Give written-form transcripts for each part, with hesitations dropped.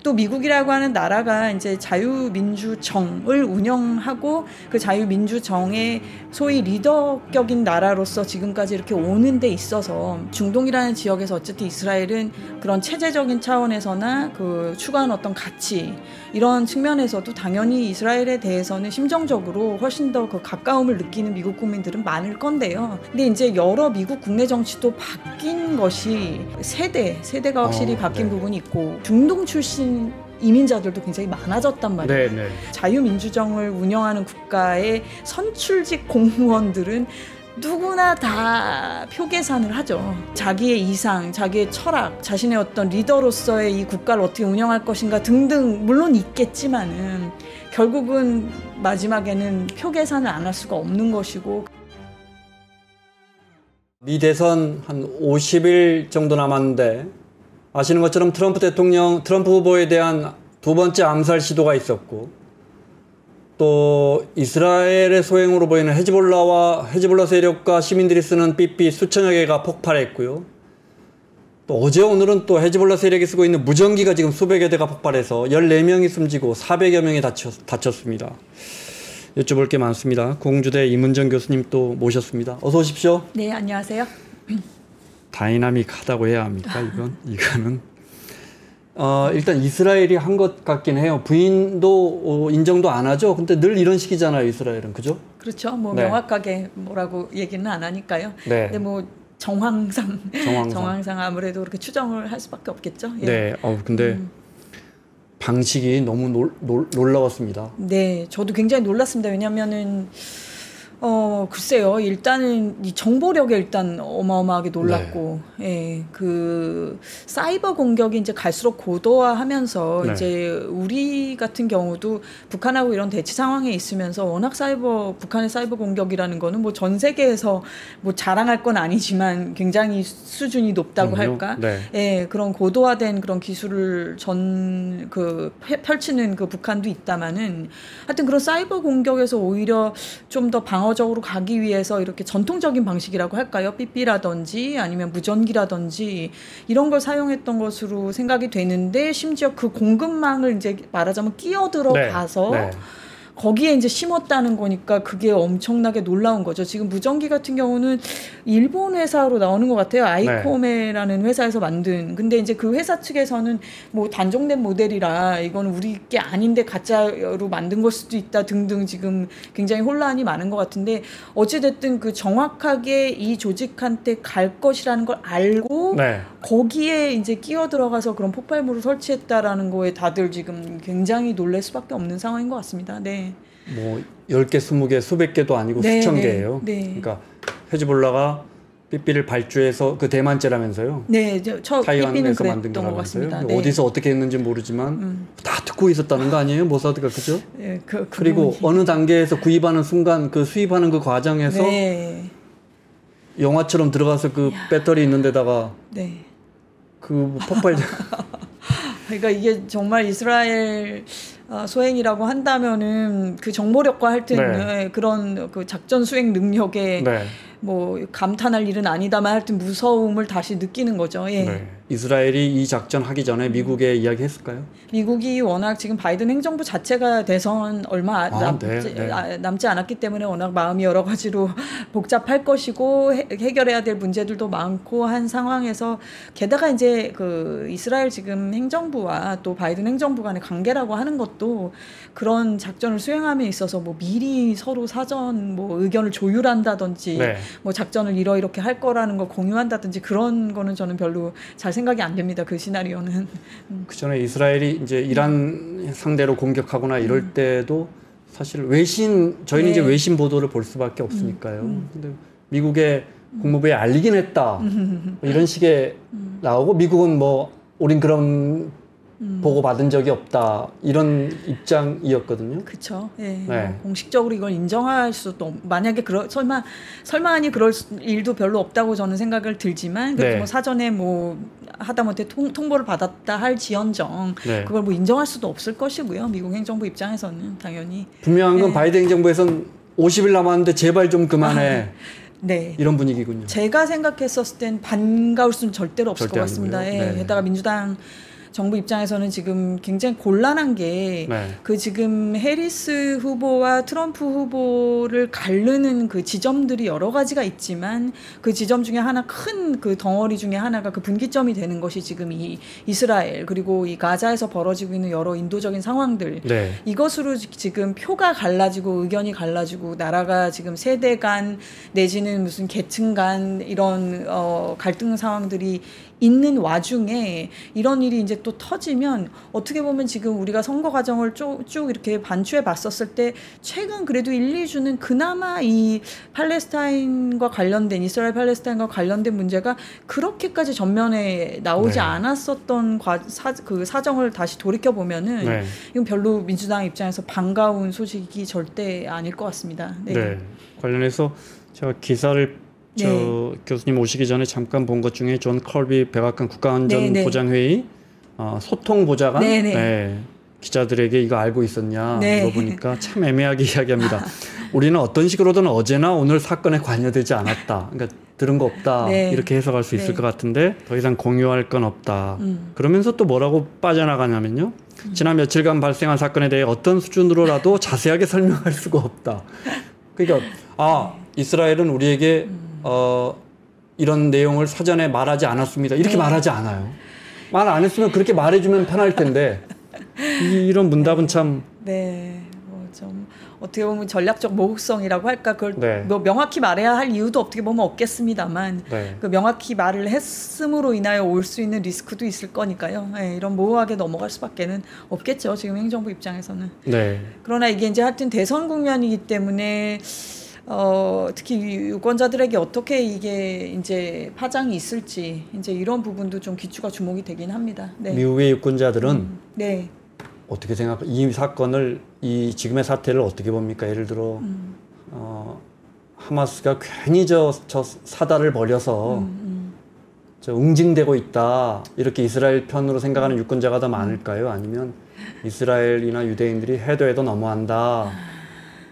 또 미국이라고 하는 나라가 이제 자유민주정을 운영하고 그 자유민주정의 소위 리더격인 나라로서 지금까지 이렇게 오는 데 있어서 중동이라는 지역에서 어쨌든 이스라엘은 그런 체제적인 차원에서나 그 추구하는 어떤 가치 이런 측면에서도 당연히 이스라엘에 대해서는 심정적으로 훨씬 더 그 가까움을 느끼는 미국 국민들은 많을 건데요. 근데 이제 여러 미국 국내 정치도 바뀐 것이 세대가 확실히 바뀐 부분이 있고 중동 출신 이민자들도 굉장히 많아졌단 말이에요. 네. 자유민주정을 운영하는 국가의 선출직 공무원들은 누구나 다 표 계산을 하죠. 자기의 이상, 자기의 철학, 자신의 어떤 리더로서의 이 국가를 어떻게 운영할 것인가 등등 물론 있겠지만은 결국은 마지막에는 표 계산을 안 할 수가 없는 것이고. 미 대선 한 50일 정도 남았는데 아시는 것처럼 트럼프 후보에 대한 두 번째 암살 시도가 있었고 또 이스라엘의 소행으로 보이는 헤즈볼라 세력과 시민들이 쓰는 삐삐 수천여 개가 폭발했고요. 또 어제 오늘은 또 헤즈볼라 세력이 쓰고 있는 무전기가 지금 수백여 대가 폭발해서 14명이 숨지고 400여 명이 다쳤습니다. 여쭤볼 게 많습니다. 공주대 이문정 교수님 또 모셨습니다. 어서 오십시오. 네, 안녕하세요. 다이나믹하다고 해야 합니까? 이거는 일단 이스라엘이 한 것 같긴 해요. 부인도 인정도 안 하죠. 근데 늘 이런 식이잖아요, 이스라엘은. 그죠? 그렇죠. 뭐 명확하게 뭐라고 얘기는 안 하니까요. 네. 근데 뭐 정황상 아무래도 그렇게 추정을 할 수밖에 없겠죠. 예. 네. 근데 방식이 너무 놀라웠습니다. 네, 저도 굉장히 놀랐습니다. 왜냐면은 글쎄요. 일단은 이 정보력에 일단 어마어마하게 놀랐고, 예, 그 사이버 공격이 이제 갈수록 고도화하면서 이제 우리 같은 경우도 북한하고 이런 대치 상황에 있으면서 워낙 북한의 사이버 공격이라는 거는 뭐 전 세계에서 뭐 자랑할 건 아니지만 굉장히 수준이 높다고 할까? 예, 그런 고도화된 그런 기술을 펼치는 그 북한도 있다마는 하여튼 그런 사이버 공격에서 오히려 좀 더 방어적으로 가기 위해서 이렇게 전통적인 방식이라고 할까요? 삐삐라든지 아니면 무전기라든지 이런 걸 사용했던 것으로 생각이 되는데 심지어 그 공급망을 이제 말하자면 끼어들어가서 거기에 이제 심었다는 거니까 그게 엄청나게 놀라운 거죠. 지금 무전기 같은 경우는 일본 회사로 나오는 것 같아요. 아이코메라는 회사에서 만든. 근데 이제 그 회사 측에서는 뭐 단종된 모델이라 이건 우리 게 아닌데 가짜로 만든 걸 수도 있다 등등 지금 굉장히 혼란이 많은 것 같은데 어찌됐든 그 정확하게 이 조직한테 갈 것이라는 걸 알고 거기에 이제 끼어 들어가서 그런 폭발물을 설치했다라는 거에 다들 지금 굉장히 놀랄 수밖에 없는 상황인 것 같습니다. 네. 뭐 10개, 20개, 수백 개도 아니고 수천 개예요. 그러니까 헤즈볼라가 삐삐를 발주해서 그 대만제라면서요. 네, 타이완에서 만든 거라면서요. 어디서 어떻게 했는지 모르지만 다 듣고 있었다는 거 아니에요, 모사드가. 그죠? 네, 그리고 어느 단계에서 구입하는 순간 그 수입하는 그 과정에서 영화처럼 들어가서 그 배터리 있는 데다가 그 폭발. 그러니까 이게 정말 이스라엘 소행이라고 한다면은 그 정보력과 하여튼 그런 그 작전 수행 능력에 뭐 감탄할 일은 아니다만 하여튼 무서움을 다시 느끼는 거죠. 이스라엘이 이 작전 하기 전에 미국에 이야기했을까요? 미국이 워낙 지금 바이든 행정부 자체가 대선 얼마 남지 않았기 때문에 워낙 마음이 여러 가지로 복잡할 것이고 해결해야 될 문제들도 많고 한 상황에서 게다가 이제 그 이스라엘 지금 행정부와 또 바이든 행정부 간의 관계라고 하는 것도 그런 작전을 수행함에 있어서 뭐 미리 서로 사전 뭐 의견을 조율한다든지 뭐 작전을 이렇게 할 거라는 걸 공유한다든지 그런 거는 저는 별로 잘 생각이 안 됩니다. 그 시나리오는. 그 전에 이스라엘이 이제 이란 상대로 공격하거나 이럴 때도 사실 저희는 이제 외신 보도를 볼 수밖에 없으니까요. 근데 미국의 국무부에 알리긴 했다. 뭐 이런 식의 나오고 미국은 뭐 우린 그런 보고 받은 적이 없다 이런 입장이었거든요. 그렇죠. 공식적으로 이걸 인정할 수도 만약에 설마하니 그럴 일도 별로 없다고 저는 생각을 들지만 뭐 사전에 뭐 하다못해 통보를 받았다 할 지연정 그걸 뭐 인정할 수도 없을 것이고요. 미국 행정부 입장에서는 당연히 분명한 건 바이든 행정부에서는 50일 남았는데 제발 좀 그만해. 이런 분위기군요. 제가 생각했었을 땐 반가울 수는 절대로 없을 것 같습니다. 게다가 민주당 정부 입장에서는 지금 굉장히 곤란한 게 그 네. 지금 해리스 후보와 트럼프 후보를 가르는 그 지점들이 여러 가지가 있지만 그 지점 중에 하나 큰 그 덩어리 중에 하나가 그 분기점이 되는 것이 지금 이 이스라엘 그리고 이 가자에서 벌어지고 있는 여러 인도적인 상황들 네. 이것으로 지금 표가 갈라지고 의견이 갈라지고 나라가 지금 세대 간 내지는 무슨 계층 간 이런 갈등 상황들이 있는 와중에 이런 일이 이제 또 터지면 어떻게 보면 지금 우리가 선거 과정을 쭉 이렇게 반추해 봤었을 때 최근 그래도 1, 2주는 그나마 이 팔레스타인과 관련된 이스라엘 팔레스타인과 관련된 문제가 그렇게까지 전면에 나오지 네. 않았었던 그 사정을 다시 돌이켜 보면은 네. 이건 별로 민주당 입장에서 반가운 소식이 절대 아닐 것 같습니다. 네. 네. 관련해서 제가 기사를 교수님 오시기 전에 잠깐 본 것 중에 존 컬비 백악관 국가안전보장회의 소통보좌관 기자들에게 이거 알고 있었냐 물어보니까 참 애매하게 이야기합니다. 우리는 어떤 식으로든 어제나 오늘 사건에 관여되지 않았다. 그러니까 들은 거 없다. 이렇게 해석할 수 있을 것 같은데 더 이상 공유할 건 없다. 그러면서 또 뭐라고 빠져나가냐면요. 지난 며칠간 발생한 사건에 대해 어떤 수준으로라도 자세하게 설명할 수가 없다. 그러니까 이스라엘은 우리에게 이런 내용을 사전에 말하지 않았습니다. 이렇게 말하지 않아요. 말 안 했으면 그렇게 말해주면 편할 텐데 이런 문답은 참 좀 어떻게 보면 전략적 모국성이라고 할까 그걸 뭐 명확히 말해야 할 이유도 어떻게 보면 없겠습니다만 그 명확히 말을 했음으로 인하여 올 수 있는 리스크도 있을 거니까요. 이런 모호하게 넘어갈 수밖에는 없겠죠. 지금 행정부 입장에서는. 그러나 이게 이제 하여튼 대선 국면이기 때문에 특히 유권자들에게 어떻게 이게 이제 파장이 있을지 이제 이런 부분도 좀 귀추가 주목이 되긴 합니다. 미국의 유권자들은 어떻게 이 사건을 이 지금의 사태를 어떻게 봅니까? 예를 들어 하마스가 괜히 저 사달을 벌여서 저 응징되고 있다 이렇게 이스라엘 편으로 생각하는 유권자가 더 많을까요? 아니면 이스라엘이나 유대인들이 해도 너무한다.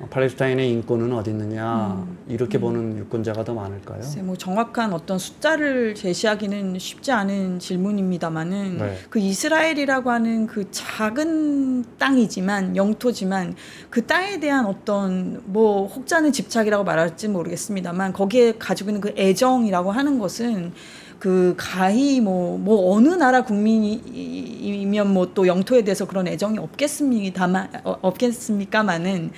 팔레스타인의 인권은 어디 있느냐 이렇게 보는 유권자가 더 많을까요? 뭐 정확한 어떤 숫자를 제시하기는 쉽지 않은 질문입니다만은 그 이스라엘이라고 하는 그 작은 땅이지만 영토지만 그 땅에 대한 어떤 뭐 혹자는 집착이라고 말할지 모르겠습니다만 거기에 가지고 있는 그 애정이라고 하는 것은 그 가히 뭐 어느 나라 국민이면 뭐 또 영토에 대해서 그런 애정이 없겠습니까만은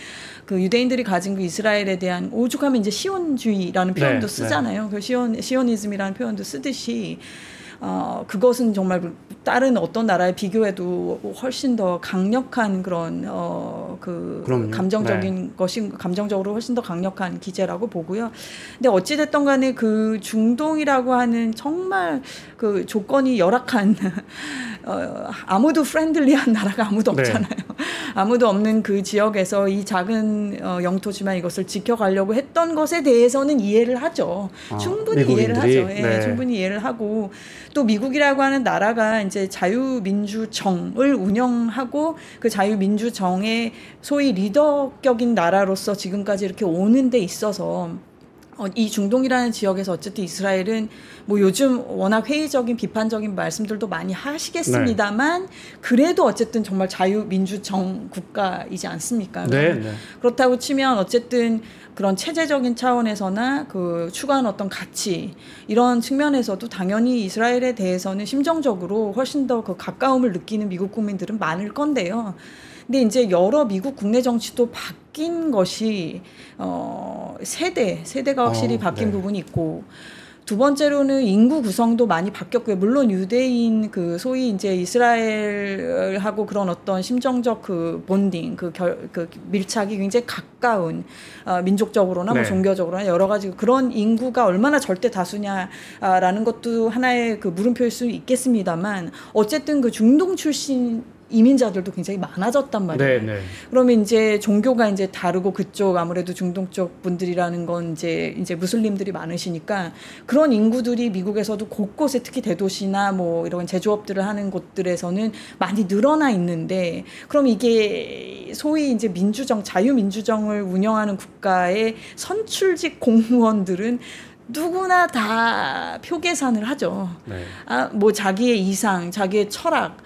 그 유대인들이 가진 그 이스라엘에 대한 오죽하면 이제 시온주의라는 표현도 쓰잖아요. 그 시오니즘이라는 표현도 쓰듯이 그것은 정말 다른 어떤 나라에 비교해도 훨씬 더 강력한 그런 감정적인 감정적으로 훨씬 더 강력한 기제라고 보고요. 근데 어찌 됐던 간에 그 중동이라고 하는 정말 그 조건이 열악한 아무도 프렌들리한 나라가 아무도 없잖아요. 아무도 없는 그 지역에서 이 작은 영토지만 이것을 지켜가려고 했던 것에 대해서는 이해를 하죠. 충분히 미국인들이? 이해를 하죠. 충분히 이해를 하고 또 미국이라고 하는 나라가 이제 자유민주정을 운영하고 그 자유민주정의 소위 리더격인 나라로서 지금까지 이렇게 오는 데 있어서 이 중동이라는 지역에서 어쨌든 이스라엘은 뭐 요즘 워낙 회의적인 비판적인 말씀들도 많이 하시겠습니다만 그래도 어쨌든 정말 자유민주정 국가이지 않습니까? 그렇다고 치면 어쨌든 그런 체제적인 차원에서나 그 추구하는 어떤 가치 이런 측면에서도 당연히 이스라엘에 대해서는 심정적으로 훨씬 더 그 가까움을 느끼는 미국 국민들은 많을 건데요. 근데 이제 여러 미국 국내 정치도 바뀐 것이 세대가 확실히 바뀐 부분이 있고 두 번째로는 인구 구성도 많이 바뀌었고요. 물론 유대인 그 소위 이제 이스라엘하고 그런 어떤 심정적 그 본딩, 그 밀착이 굉장히 가까운 민족적으로나 뭐 종교적으로나 여러 가지 그런 인구가 얼마나 절대 다수냐라는 것도 하나의 그 물음표일 수 있겠습니다만 어쨌든 그 중동 출신 이민자들도 굉장히 많아졌단 말이에요. 그러면 이제 종교가 이제 다르고 그쪽 아무래도 중동 쪽 분들이라는 건 이제 무슬림들이 많으시니까 그런 인구들이 미국에서도 곳곳에 특히 대도시나 뭐 이런 제조업들을 하는 곳들에서는 많이 늘어나 있는데 그럼 이게 소위 이제 자유민주정을 운영하는 국가의 선출직 공무원들은 누구나 다 표 계산을 하죠. 뭐 자기의 이상, 자기의 철학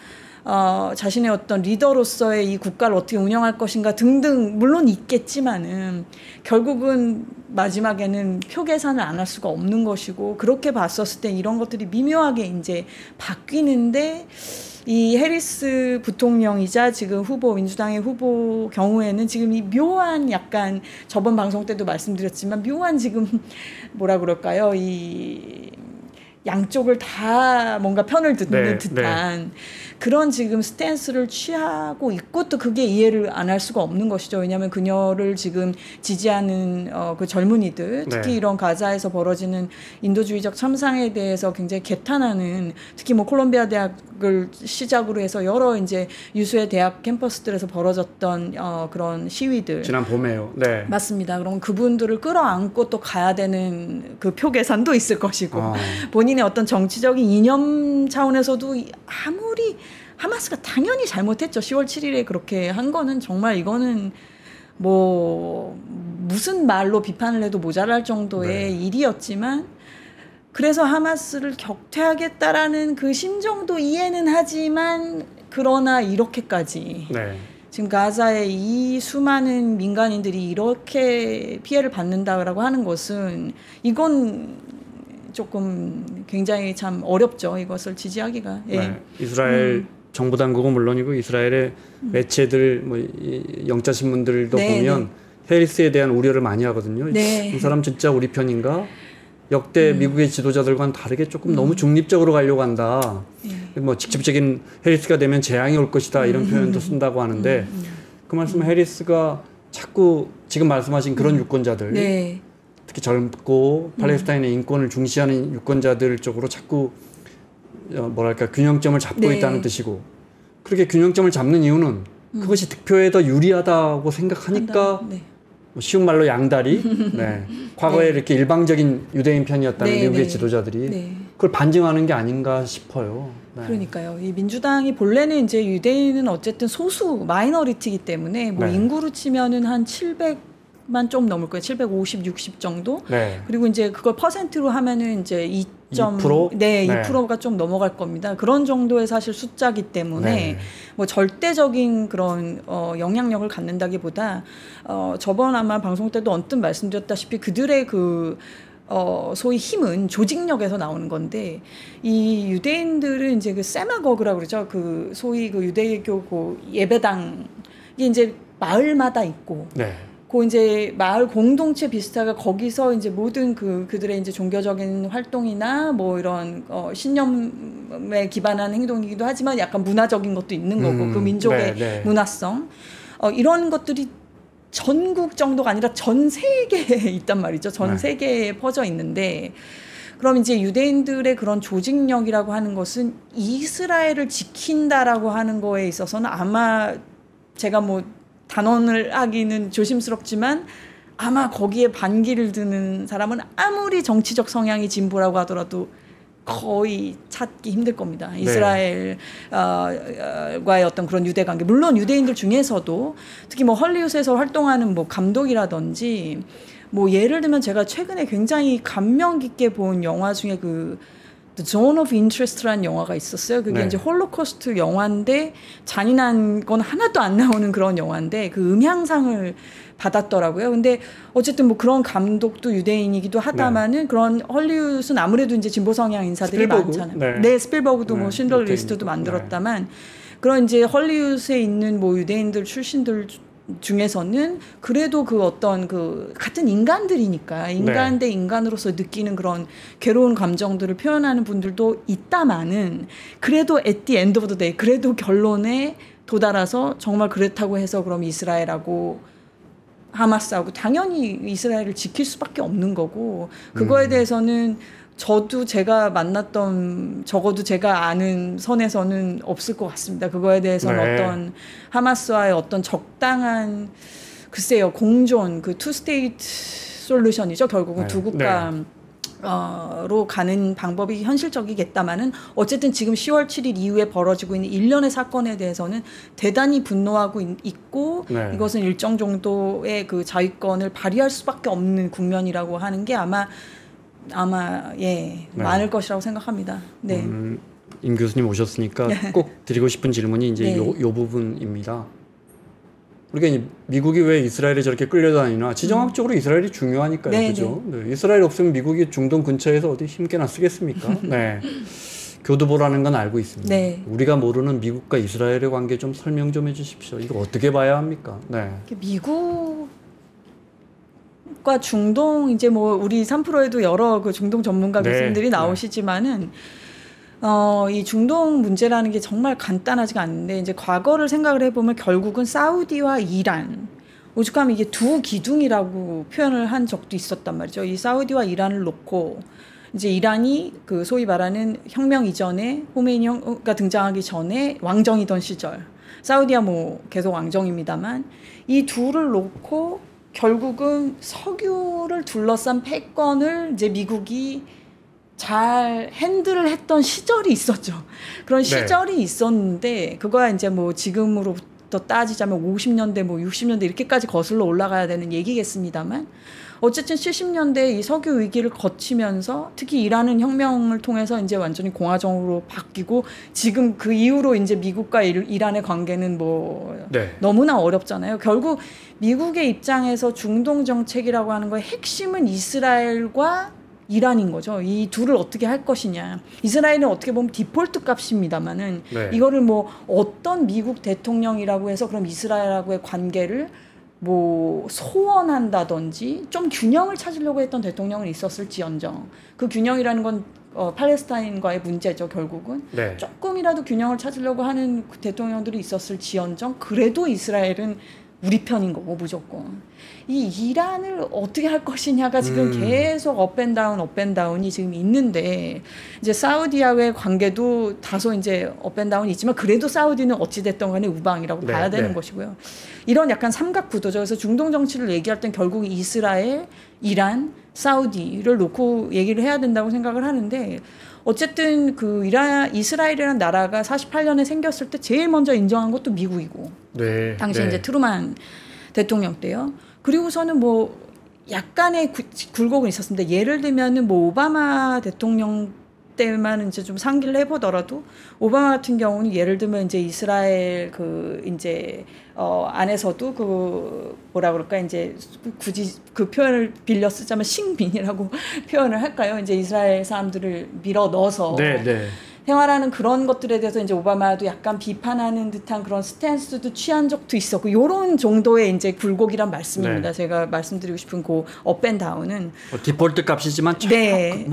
자신의 어떤 리더로서의 이 국가를 어떻게 운영할 것인가 등등 물론 있겠지만은 결국은 마지막에는 표 계산을 안 할 수가 없는 것이고 그렇게 봤었을 때 이런 것들이 미묘하게 이제 바뀌는데 이 해리스 부통령이자 지금 후보 민주당의 후보 경우에는 지금 이 묘한 약간 저번 방송 때도 말씀드렸지만 묘한 지금 뭐라 그럴까요? 이 양쪽을 다 뭔가 편을 듣는 듯한 그런 지금 스탠스를 취하고 있고 또 그게 이해를 안 할 수가 없는 것이죠. 왜냐하면 그녀를 지금 지지하는 그 젊은이들 특히 이런 가자에서 벌어지는 인도주의적 참상에 대해서 굉장히 개탄하는 특히 뭐 콜롬비아 대학을 시작으로 해서 여러 이제 유수의 대학 캠퍼스들에서 벌어졌던 그런 시위들 지난 봄에요. 네. 맞습니다. 그럼 그분들을 끌어안고 또 가야 되는 그 표 계산도 있을 것이고 본인의 어떤 정치적인 이념 차원에서도 아무리 하마스가 당연히 잘못했죠. 10월 7일에 그렇게 한 거는 정말 이거는 뭐 무슨 말로 비판을 해도 모자랄 정도의 일이었지만 그래서 하마스를 격퇴하겠다라는 그 심정도 이해는 하지만 그러나 이렇게까지 지금 가자의 이 수많은 민간인들이 이렇게 피해를 받는다라고 하는 것은 이건 조금 굉장히 참 어렵죠. 이것을 지지하기가. 이스라엘 정부 당국은 물론이고 이스라엘의 매체들 뭐 영자 신문들도 보면 해리스에 대한 우려를 많이 하거든요. 이 사람 진짜 우리 편인가? 역대 미국의 지도자들과는 다르게 조금 너무 중립적으로 가려고 한다. 뭐 직접적인 해리스가 되면 재앙이 올 것이다 이런 표현도 쓴다고 하는데 그 말씀은 해리스가 자꾸 지금 말씀하신 그런 유권자들 특히 젊고 팔레스타인의 인권을 중시하는 유권자들 쪽으로 자꾸 뭐랄까 균형점을 잡고 있다는 뜻이고 그렇게 균형점을 잡는 이유는 그것이 득표에 더 유리하다고 생각하니까 뭐 쉬운 말로 양다리 과거에 이렇게 일방적인 유대인 편이었다는 미국의 지도자들이 그걸 반증하는 게 아닌가 싶어요. 그러니까요. 이 민주당이 본래는 이제 유대인은 어쨌든 소수 마이너리티이기 때문에 뭐 인구로 치면은 한 700만 좀 넘을 거예요. 750, 60 정도. 그리고 이제 그걸 퍼센트로 하면은 이제 2%? 2%가 좀 넘어갈 겁니다. 그런 정도의 사실 숫자기 때문에 뭐 절대적인 그런 영향력을 갖는다기보다 저번 아마 방송 때도 언뜻 말씀드렸다시피 그들의 그 소위 힘은 조직력에서 나오는 건데 이 유대인들은 이제 그 세마거그라고 그러죠. 그 소위 그 유대교 그 예배당이 이제 마을마다 있고 그 이제 마을 공동체 비슷하게 거기서 이제 모든 그들의 이제 종교적인 활동이나 뭐 이런 신념에 기반한 행동이기도 하지만 약간 문화적인 것도 있는 거고 그 민족의 문화성 이런 것들이 전국 정도가 아니라 전 세계에 있단 말이죠. 전 세계에 퍼져 있는데 그럼 이제 유대인들의 그런 조직력이라고 하는 것은 이스라엘을 지킨다라고 하는 거에 있어서는 아마 제가 뭐 단언을 하기는 조심스럽지만 아마 거기에 반기를 드는 사람은 아무리 정치적 성향이 진보라고 하더라도 거의 찾기 힘들 겁니다. 이스라엘과의 어떤 그런 유대 관계. 물론 유대인들 중에서도 특히 뭐 헐리우드에서 활동하는 뭐 감독이라든지 뭐 예를 들면 제가 최근에 굉장히 감명 깊게 본 영화 중에 그 The Zone of Interest라는 영화가 있었어요. 그게 이제 홀로코스트 영화인데 잔인한 건 하나도 안 나오는 그런 영화인데 그 음향상을 받았더라고요. 근데 어쨌든 뭐 그런 감독도 유대인이기도 하다마는 그런 헐리우드는 아무래도 이제 진보 성향 인사들이 많잖아요. 스필버그도 뭐 신들러 리스트도 만들었다만 그런 이제 헐리우드에 있는 뭐 유대인들 출신들 중에서는 그래도 그 어떤 그 같은 인간들이니까 인간 대 인간으로서 느끼는 그런 괴로운 감정들을 표현하는 분들도 있다마는 그래도 at the end of the day 그래도 결론에 도달해서 정말 그렇다고 해서 그럼 이스라엘하고 하마스하고 당연히 이스라엘을 지킬 수밖에 없는 거고 그거에 대해서는 저도 제가 만났던 적어도 제가 아는 선에서는 없을 것 같습니다. 그거에 대해서는 어떤 하마스와의 어떤 적당한 글쎄요 공존 그 투 스테이트 솔루션이죠. 결국은 두 국가로 가는 방법이 현실적이겠다마는 어쨌든 지금 10월 7일 이후에 벌어지고 있는 일련의 사건에 대해서는 대단히 분노하고 있고 이것은 일정 정도의 그 자위권을 발휘할 수밖에 없는 국면이라고 하는 게 아마 많을 것이라고 생각합니다. 임 교수님 오셨으니까 꼭 드리고 싶은 질문이 이제 네. 요 부분입니다. 우리가 이제 미국이 왜 이스라엘에 저렇게 끌려다니나? 지정학적으로 이스라엘이 중요하니까요, 네, 그죠? 네. 이스라엘 없으면 미국이 중동 근처에서 어디 힘께나 쓰겠습니까? 네. 교두보라는 건 알고 있습니다. 네. 우리가 모르는 미국과 이스라엘의 관계 좀 설명 좀 해주십시오. 이거 어떻게 봐야 합니까? 네. 미국과 중동 이제 뭐 우리 3프로에도 여러 그 중동 전문가 네. 교수님들이 네. 나오시지만은 이 중동 문제라는 게 정말 간단하지가 않은데 이제 과거를 생각을 해보면 결국은 사우디와 이란 오죽하면 이게 두 기둥이라고 표현을 한 적도 있었단 말이죠. 이 사우디와 이란을 놓고 이제 이란이 그 소위 말하는 혁명 이전에 호메이니가 등장하기 전에 왕정이던 시절 사우디야 뭐 계속 왕정입니다만 이 둘을 놓고 결국은 석유를 둘러싼 패권을 이제 미국이 잘 핸들을 했던 시절이 있었죠. 그런 시절이 있었는데 그거야 이제 뭐 지금으로부터 따지자면 50년대 뭐 60년대 이렇게까지 거슬러 올라가야 되는 얘기겠습니다만 어쨌든 70년대 이 석유 위기를 거치면서 특히 이란은 혁명을 통해서 이제 완전히 공화정으로 바뀌고 지금 그 이후로 이제 미국과 이란의 관계는 뭐 네. 너무나 어렵잖아요. 결국 미국의 입장에서 중동 정책이라고 하는 거의 핵심은 이스라엘과 이란인 거죠. 이 둘을 어떻게 할 것이냐. 이스라엘은 어떻게 보면 디폴트 값입니다만은 네. 이거를 뭐 어떤 미국 대통령이라고 해서 그럼 이스라엘하고의 관계를 뭐 소원한다든지 좀 균형을 찾으려고 했던 대통령은 있었을지언정 그 균형이라는 건 팔레스타인과의 문제죠. 결국은 네. 조금이라도 균형을 찾으려고 하는 대통령들이 있었을지언정 그래도 이스라엘은 우리 편인 거고 무조건 이 이란을 어떻게 할 것이냐가 지금 계속 업앤다운이 지금 있는데 이제 사우디와의 관계도 다소 이제 업앤다운이 있지만 그래도 사우디는 어찌 됐든 간에 우방이라고 네, 봐야 되는 네. 것이고요. 이런 약간 삼각 구도죠. 그래서 중동 정치를 얘기할 땐 결국 이스라엘, 이란, 사우디를 놓고 얘기를 해야 된다고 생각을 하는데 어쨌든 그 이스라엘이라는 나라가 48년에 생겼을 때 제일 먼저 인정한 것도 미국이고 네. 당시 네. 이제 트루만 대통령 때요. 그리고서는 뭐 약간의 굴곡은 있었습니다. 예를 들면은 뭐 오바마 대통령 때만 이제 좀 상기를 해보더라도 오바마 같은 경우는 예를 들면 이제 이스라엘 그 이제 안에서도 그 뭐라 그럴까 이제 굳이 그 표현을 빌려 쓰자면 식민이라고 표현을 할까요? 이제 이스라엘 사람들을 밀어 넣어서 네, 네. 생활하는 그런 것들에 대해서 이제 오바마도 약간 비판하는 듯한 그런 스탠스도 취한 적도 있었고 이런 정도의 이제 굴곡이란 말씀입니다. 네. 제가 말씀드리고 싶은 그 업앤다운은 디폴트 값이지만 조금 네.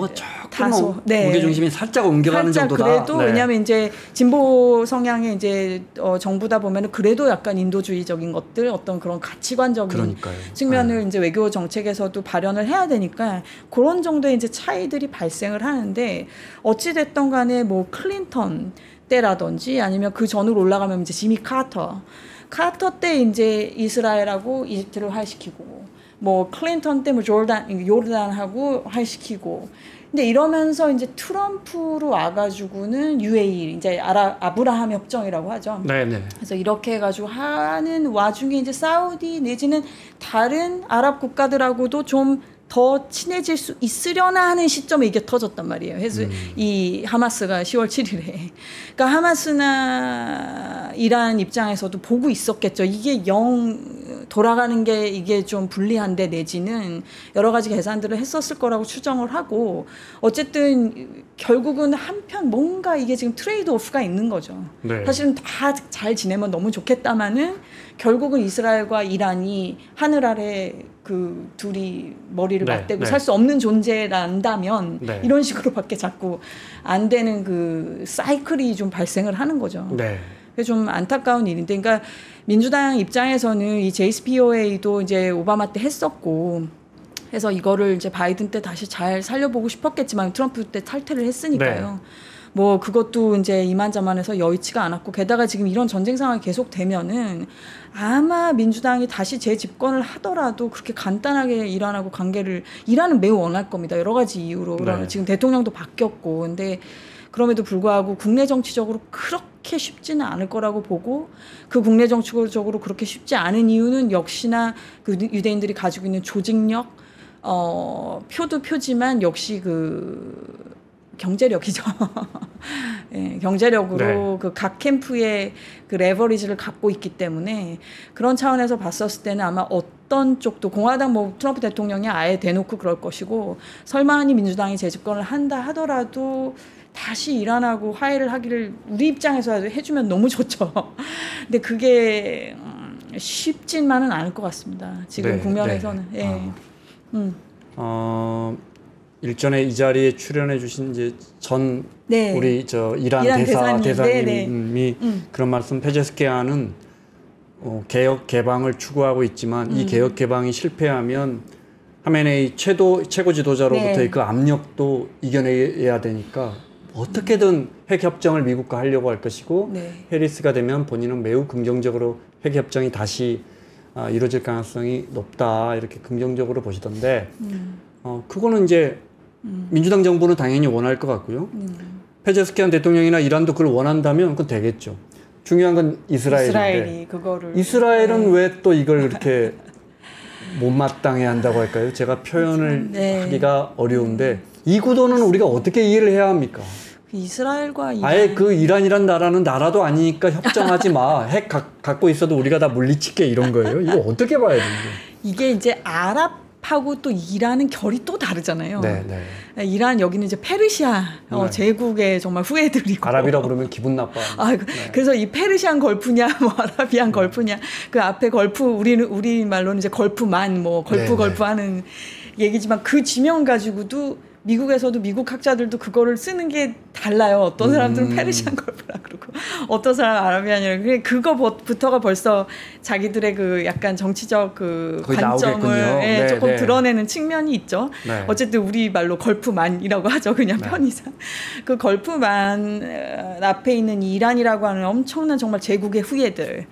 다소, 네. 무게 중심이 살짝 옮겨가는 살짝 정도다. 그래도 네. 왜냐하면 이제 진보 성향의 이제 정부다 보면은 그래도 약간 인도주의적인 것들 어떤 그런 가치관적인 그러니까요. 측면을 이제 외교 정책에서도 발현을 해야 되니까 그런 정도의 이제 차이들이 발생을 하는데 어찌 됐던 간에 뭐 클린턴 때라든지 아니면 그 전으로 올라가면 이제 지미 카터 때 이제 이스라엘하고 이집트를 화해시키고 뭐 클린턴 때 뭐 요르단하고 화해시키고 근데 이러면서 이제 트럼프로 와가지고는 UAE 이제 아브라함 협정이라고 하죠. 네네. 그래서 이렇게 해가지고 하는 와중에 이제 사우디 내지는 다른 아랍 국가들하고도 좀 더 친해질 수 있으려나 하는 시점에 이게 터졌단 말이에요. 그래서 이 하마스가 10월 7일에. 그러니까 하마스나 이란 입장에서도 보고 있었겠죠. 이게 돌아가는 게 이게 좀 불리한데 내지는 여러 가지 계산들을 했었을 거라고 추정을 하고 어쨌든 결국은 한편 뭔가 이게 지금 트레이드 오프가 있는 거죠. 네. 사실은 다 잘 지내면 너무 좋겠다마는 결국은 이스라엘과 이란이 하늘 아래 그 둘이 머리를 네, 맞대고 네. 살 수 없는 존재란다면 네. 이런 식으로밖에 자꾸 안 되는 그 사이클이 좀 발생을 하는 거죠. 네. 그게 좀 안타까운 일인데, 그러니까 민주당 입장에서는 이 JCPOA도 이제 오바마 때 했었고, 해서 이거를 이제 바이든 때 다시 잘 살려보고 싶었겠지만 트럼프 때 탈퇴를 했으니까요. 네. 뭐 그것도 이제 이만저만해서 여의치가 않았고 게다가 지금 이런 전쟁 상황이 계속 되면은 아마 민주당이 다시 재집권을 하더라도 그렇게 간단하게 이란하고 이란은 매우 원할 겁니다. 여러 가지 이유로. 네. 지금 대통령도 바뀌었고 근데 그럼에도 불구하고 국내 정치적으로 그렇게 쉽지는 않을 거라고 보고 그 국내 정치적으로 그렇게 쉽지 않은 이유는 역시나 그 유대인들이 가지고 있는 조직력 표도 표지만 역시 그 경제력이죠. 예, 경제력으로 네. 그 각 캠프의 그 레버리지를 갖고 있기 때문에 그런 차원에서 봤었을 때는 아마 어떤 쪽도 공화당 뭐 트럼프 대통령이 아예 대놓고 그럴 것이고 설마니 민주당이 재집권을 한다 하더라도 다시 이란하고 화해를 하기를 우리 입장에서 해주면 너무 좋죠. 근데 그게 쉽지만은 않을 것 같습니다. 지금 네, 국면에서는. 네. 예. 일전에 이 자리에 출연해 주신 이제 전 네. 우리 이란 대사님이 그런 말씀, 페제스키아는 개혁 개방을 추구하고 있지만 이 개혁 개방이 실패하면 하메네이 최고 지도자로부터의 네. 그 압력도 이겨내야 되니까 어떻게든 핵 협정을 미국과 하려고 할 것이고 네. 해리스가 되면 본인은 매우 긍정적으로 핵 협정이 다시 이루어질 가능성이 높다 이렇게 긍정적으로 보시던데 그거는 이제 민주당 정부는 당연히 원할 것 같고요. 페제스키안 대통령이나 이란도 그걸 원한다면 그건 되겠죠. 중요한 건 이스라엘인데 이스라엘은 네. 왜 또 이걸 그렇게 못마땅해 한다고 할까요? 제가 표현을 네. 하기가 어려운데 이 구도는 우리가 어떻게 이해를 해야 합니까? 이스라엘과 이란. 아예 그 이란이란 나라는 나라도 아니니까 협정하지 마. 핵 갖고 있어도 우리가 다 물리칠게 이런 거예요. 이거 어떻게 봐야 되는 거예요? 이게 이제 아랍하고 또 이란은 결이 또 다르잖아요. 네, 네. 이란 여기는 이제 페르시아 제국의 정말 후예들이고. 아랍이라 그러면 기분 나빠. 네. 그래서 이 페르시안 걸프냐, 뭐 아라비안 걸프냐, 그 앞에 걸프 우리 말로는 이제 걸프만 뭐 걸프 하는 얘기지만 그 지명 가지고도. 미국에서도 미국 학자들도 그거를 쓰는 게 달라요. 어떤 사람들은 페르시안 걸프라 그러고 어떤 사람은 아라비안이라. 그거부터가 벌써 자기들의 그 약간 정치적 그 관점을 조금 드러내는 측면이 있죠. 네. 어쨌든 우리 말로 걸프만이라고 하죠. 그냥 편의상. 그 걸프만 앞에 있는 이란이라고 하는 엄청난 정말 제국의 후예들.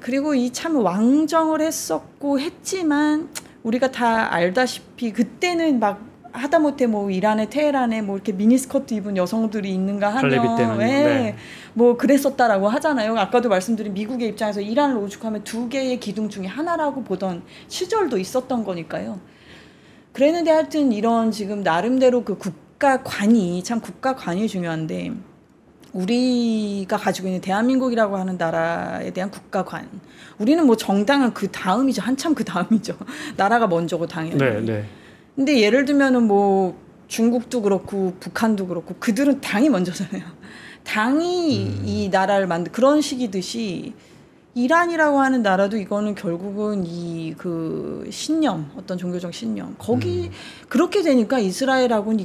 그리고 이 참 왕정을 했지만 우리가 다 알다시피 그때는 막 하다못해 뭐 이란의 테헤란에 뭐 이렇게 미니스커트 입은 여성들이 있는가 하면 뭐 그랬었다라고 하잖아요. 아까도 말씀드린 미국의 입장에서 이란을 오죽하면 두 개의 기둥 중에 하나라고 보던 시절도 있었던 거니까요. 그랬는데 하여튼 이런 지금 나름대로 그 국가관이 중요한데 우리가 가지고 있는 대한민국이라고 하는 나라에 대한 국가관. 우리는 뭐 정당은 그 다음이죠. 한참 그 다음이죠. 나라가 먼저고 당연히. 네. 근데 예를 들면은 뭐 중국도 그렇고 북한도 그렇고 그들은 당이 먼저잖아요. 당이 이 나라를 그런 식이듯이 이란이라고 하는 나라도 이거는 결국은 이 그 신념, 어떤 종교적 신념. 거기 그렇게 되니까 이스라엘하고는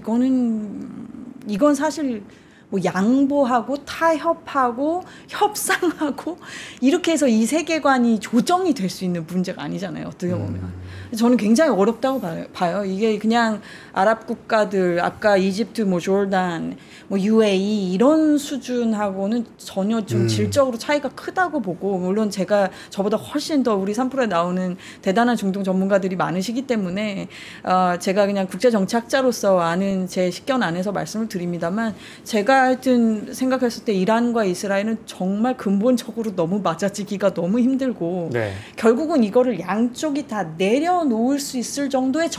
이건 사실 뭐 양보하고 타협하고 협상하고 이렇게 해서 이 세계관이 조정이 될 수 있는 문제가 아니잖아요. 어떻게 보면. 저는 굉장히 어렵다고 봐요. 이게 그냥 아랍 국가들 아까 이집트 뭐 조르단 뭐 UAE 이런 수준하고는 전혀 좀 질적으로 차이가 크다고 보고 물론 저보다 훨씬 더 우리 3프로에 나오는 대단한 중동 전문가들이 많으시기 때문에 제가 그냥 국제정치학자로서 아는 제 식견 안에서 말씀을 드립니다만 제가 하여튼 생각했을 때 이란과 이스라엘은 정말 근본적으로 너무 맞아지기가 너무 힘들고 결국은 이거를 양쪽이 다 내려놓을 수 있을 정도의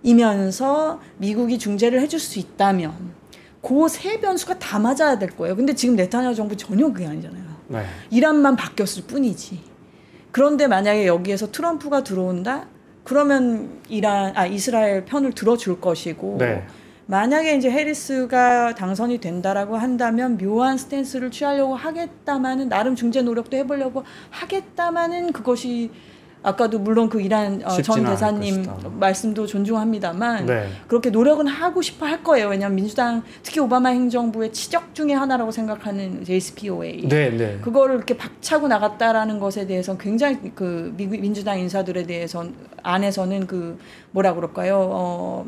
정부이면서 미국이 중재를 해줄 수 있다면 그 세 변수가 다 맞아야 될 거예요. 근데 지금 네타냐후 정부 전혀 그게 아니잖아요. 이란만 바뀌었을 뿐이지. 그런데 만약에 여기에서 트럼프가 들어온다? 그러면 이스라엘 편을 들어줄 것이고 만약에 이제 해리스가 당선이 된다라고 한다면 묘한 스탠스를 취하려고 하겠다마는 나름 중재 노력도 해보려고 하겠다마는 그것이 아까도 물론 그 이란 전 대사님 말씀도 존중합니다만 그렇게 노력은 하고 싶어 할 거예요. 왜냐하면 민주당 특히 오바마 행정부의 치적 중에 하나라고 생각하는 JCPOA 그거를 이렇게 박차고 나갔다라는 것에 대해서 굉장히 그 민주당 인사들에 대해서 안에서는 그 뭐라 그럴까요?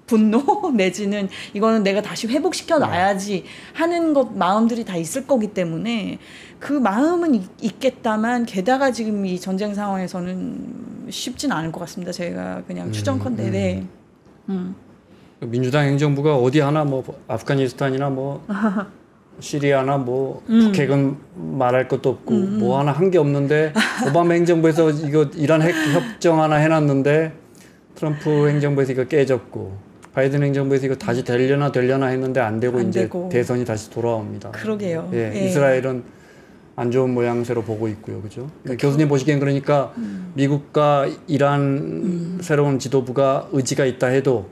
분노 내지는 이거는 내가 다시 회복시켜 놔야지 하는 마음들이 다 있을 거기 때문에 그 마음은 있겠다만 게다가 지금 이 전쟁 상황에서는 쉽진 않을 것 같습니다. 제가 그냥 추정컨대. 민주당 행정부가 어디 하나 뭐 아프가니스탄이나 뭐 시리아나 뭐 북핵은 말할 것도 없고 뭐 하나 한 게 없는데 오바마 행정부에서 이거 이란 핵 협정 하나 해놨는데 트럼프 행정부에서 이거 깨졌고 바이든 행정부에서 이거 다시 되려나 했는데 안 되고 이제 대선이 다시 돌아옵니다. 그러게요. 예, 예. 이스라엘은 안 좋은 모양새로 보고 있고요, 그죠? 교수님 보시기엔 그러니까 미국과 이란 새로운 지도부가 의지가 있다 해도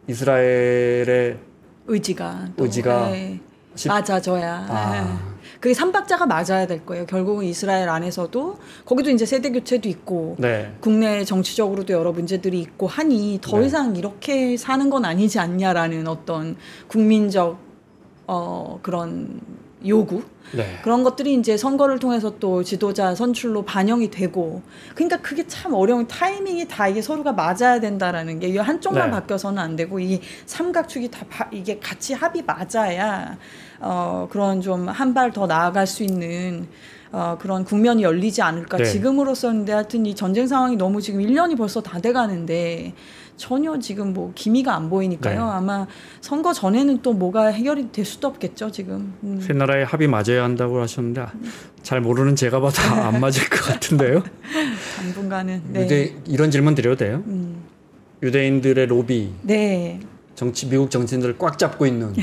이스라엘의 의지가 네. 맞아줘야. 그게 삼박자가 맞아야 될 거예요. 결국은 이스라엘 안에서도 거기도 이제 세대 교체도 있고 네. 국내 정치적으로도 여러 문제들이 있고 하니 더 네. 이상 이렇게 사는 건 아니지 않냐라는 어떤 국민적 그런 요구 네. 그런 것들이 이제 선거를 통해서 또 지도자 선출로 반영이 되고 그러니까 그게 참 어려운 타이밍이 다 이게 서로가 맞아야 된다라는 게 한쪽만 네. 바뀌어서는 안 되고 이 삼각축이 다 이게 같이 합이 맞아야 그런 좀 한 발 더 나아갈 수 있는 그런 국면이 열리지 않을까. 네. 지금으로서는 하여튼 이 전쟁 상황이 너무 지금 1년이 벌써 다 돼가는데 전혀 지금 뭐 기미가 안 보이니까요. 네. 아마 선거 전에는 또 뭐가 해결이 될 수도 없겠죠 지금. 세 나라의 합이 맞아야 한다고 하셨는데 잘 모르는 제가 봐도 안 맞을 것 같은데요. 당분간은. 네. 이런 질문 드려도 돼요? 유대인들의 로비. 네. 미국 정치인들을 꽉 잡고 있는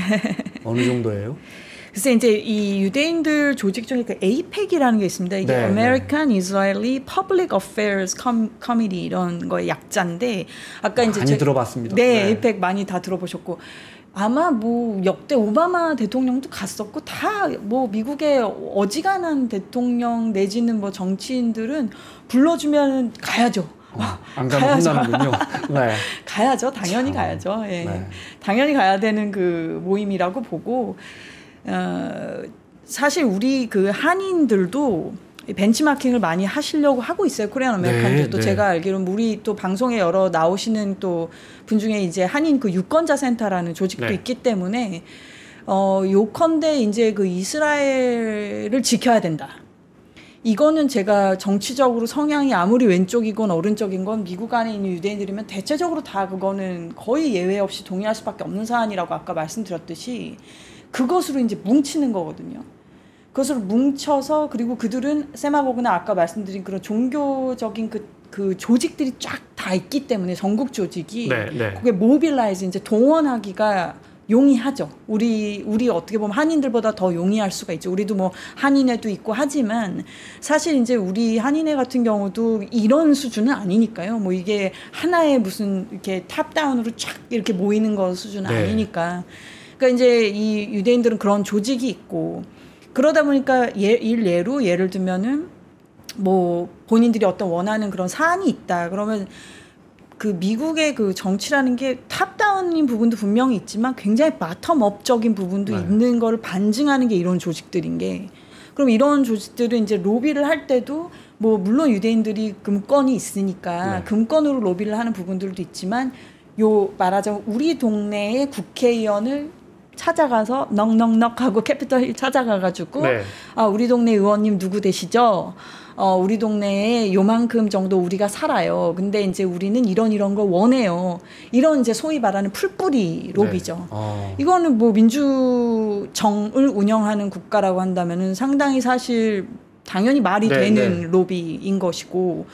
어느 정도예요? 글쎄 이제 이 유대인들 조직 중에 그 AIPAC이라는 게 있습니다. 이게 네, American Israeli Public Affairs Committee 이런 거의 약자인데 아까 이제 많이 들어봤습니다. 네, AIPAC 많이 다 들어보셨고 아마 뭐 역대 오바마 대통령도 갔었고 다 뭐 미국의 어지간한 대통령 내지는 뭐 정치인들은 불러주면 가야죠. 안 가면 혼나는군요. 네. 가야죠. 당연히 가야죠. 예. 네. 당연히 가야 되는 그 모임이라고 보고 사실 우리 그 한인들도 벤치마킹을 많이 하시려고 하고 있어요. 코리안 아메리칸들도. 네. 제가 알기로는 우리 또 방송에 여러 나오시는 또 분 중에 이제 한인 그 유권자 센터라는 조직도 네. 있기 때문에 요컨대 이제 그 이스라엘을 지켜야 된다. 이거는 제가 정치적으로 성향이 아무리 왼쪽이건 오른쪽인 건 미국 안에 있는 유대인들이면 대체적으로 다 그거는 거의 예외 없이 동의할 수밖에 없는 사안이라고 아까 말씀드렸듯이 그것으로 이제 뭉치는 거거든요. 그것으로 뭉쳐서 그리고 그들은 세마고그나 아까 말씀드린 그런 종교적인 그 조직들이 쫙 다 있기 때문에 전국 조직이 네. 그게 모빌라이즈 이제 동원하기가 용이하죠. 우리 어떻게 보면 한인들보다 더 용이할 수가 있죠. 우리도 뭐 한인회도 있고 하지만 사실 이제 우리 한인회 같은 경우도 이런 수준은 아니니까요. 뭐 이게 하나의 무슨 이렇게 탑다운으로 쫙 이렇게 모이는 거 수준은 네. 아니니까. 그러니까 이제 이 유대인들은 그런 조직이 있고 그러다 보니까 예를 들면은 뭐 본인들이 어떤 원하는 그런 사안이 있다. 그러면 그 미국의 그 정치라는 게 탑다운인 부분도 분명히 있지만 굉장히 바텀업적인 부분도 네. 있는 거를 반증하는 게 이런 조직들인 게 그럼 이런 조직들은 이제 로비를 할 때도 뭐 물론 유대인들이 금권이 있으니까 네. 금권으로 로비를 하는 부분들도 있지만 요 말하자면 우리 동네의 국회의원을 찾아가서 넉넉넉 하고 캐피털 찾아가가지고 네. 아 우리 동네 의원님 누구 되시죠? 우리 동네에 요만큼 정도 우리가 살아요. 근데 이제 우리는 이런 걸 원해요. 이런 이제 소위 말하는 풀뿌리 로비죠. 네. 이거는 뭐 민주정을 운영하는 국가라고 한다면은 상당히 사실 당연히 말이 되는 로비인 것이고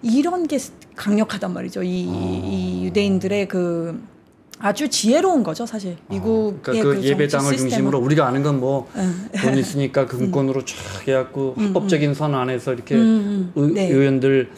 이런 게 강력하단 말이죠. 이 유대인들의 그 아주 지혜로운 거죠, 사실. 미국의 그러니까 그 예배당을 중심으로 우리가 아는 건 뭐 돈 있으니까 금권으로 쫙 해갖고 합법적인 선 안에서 이렇게 네. 의원들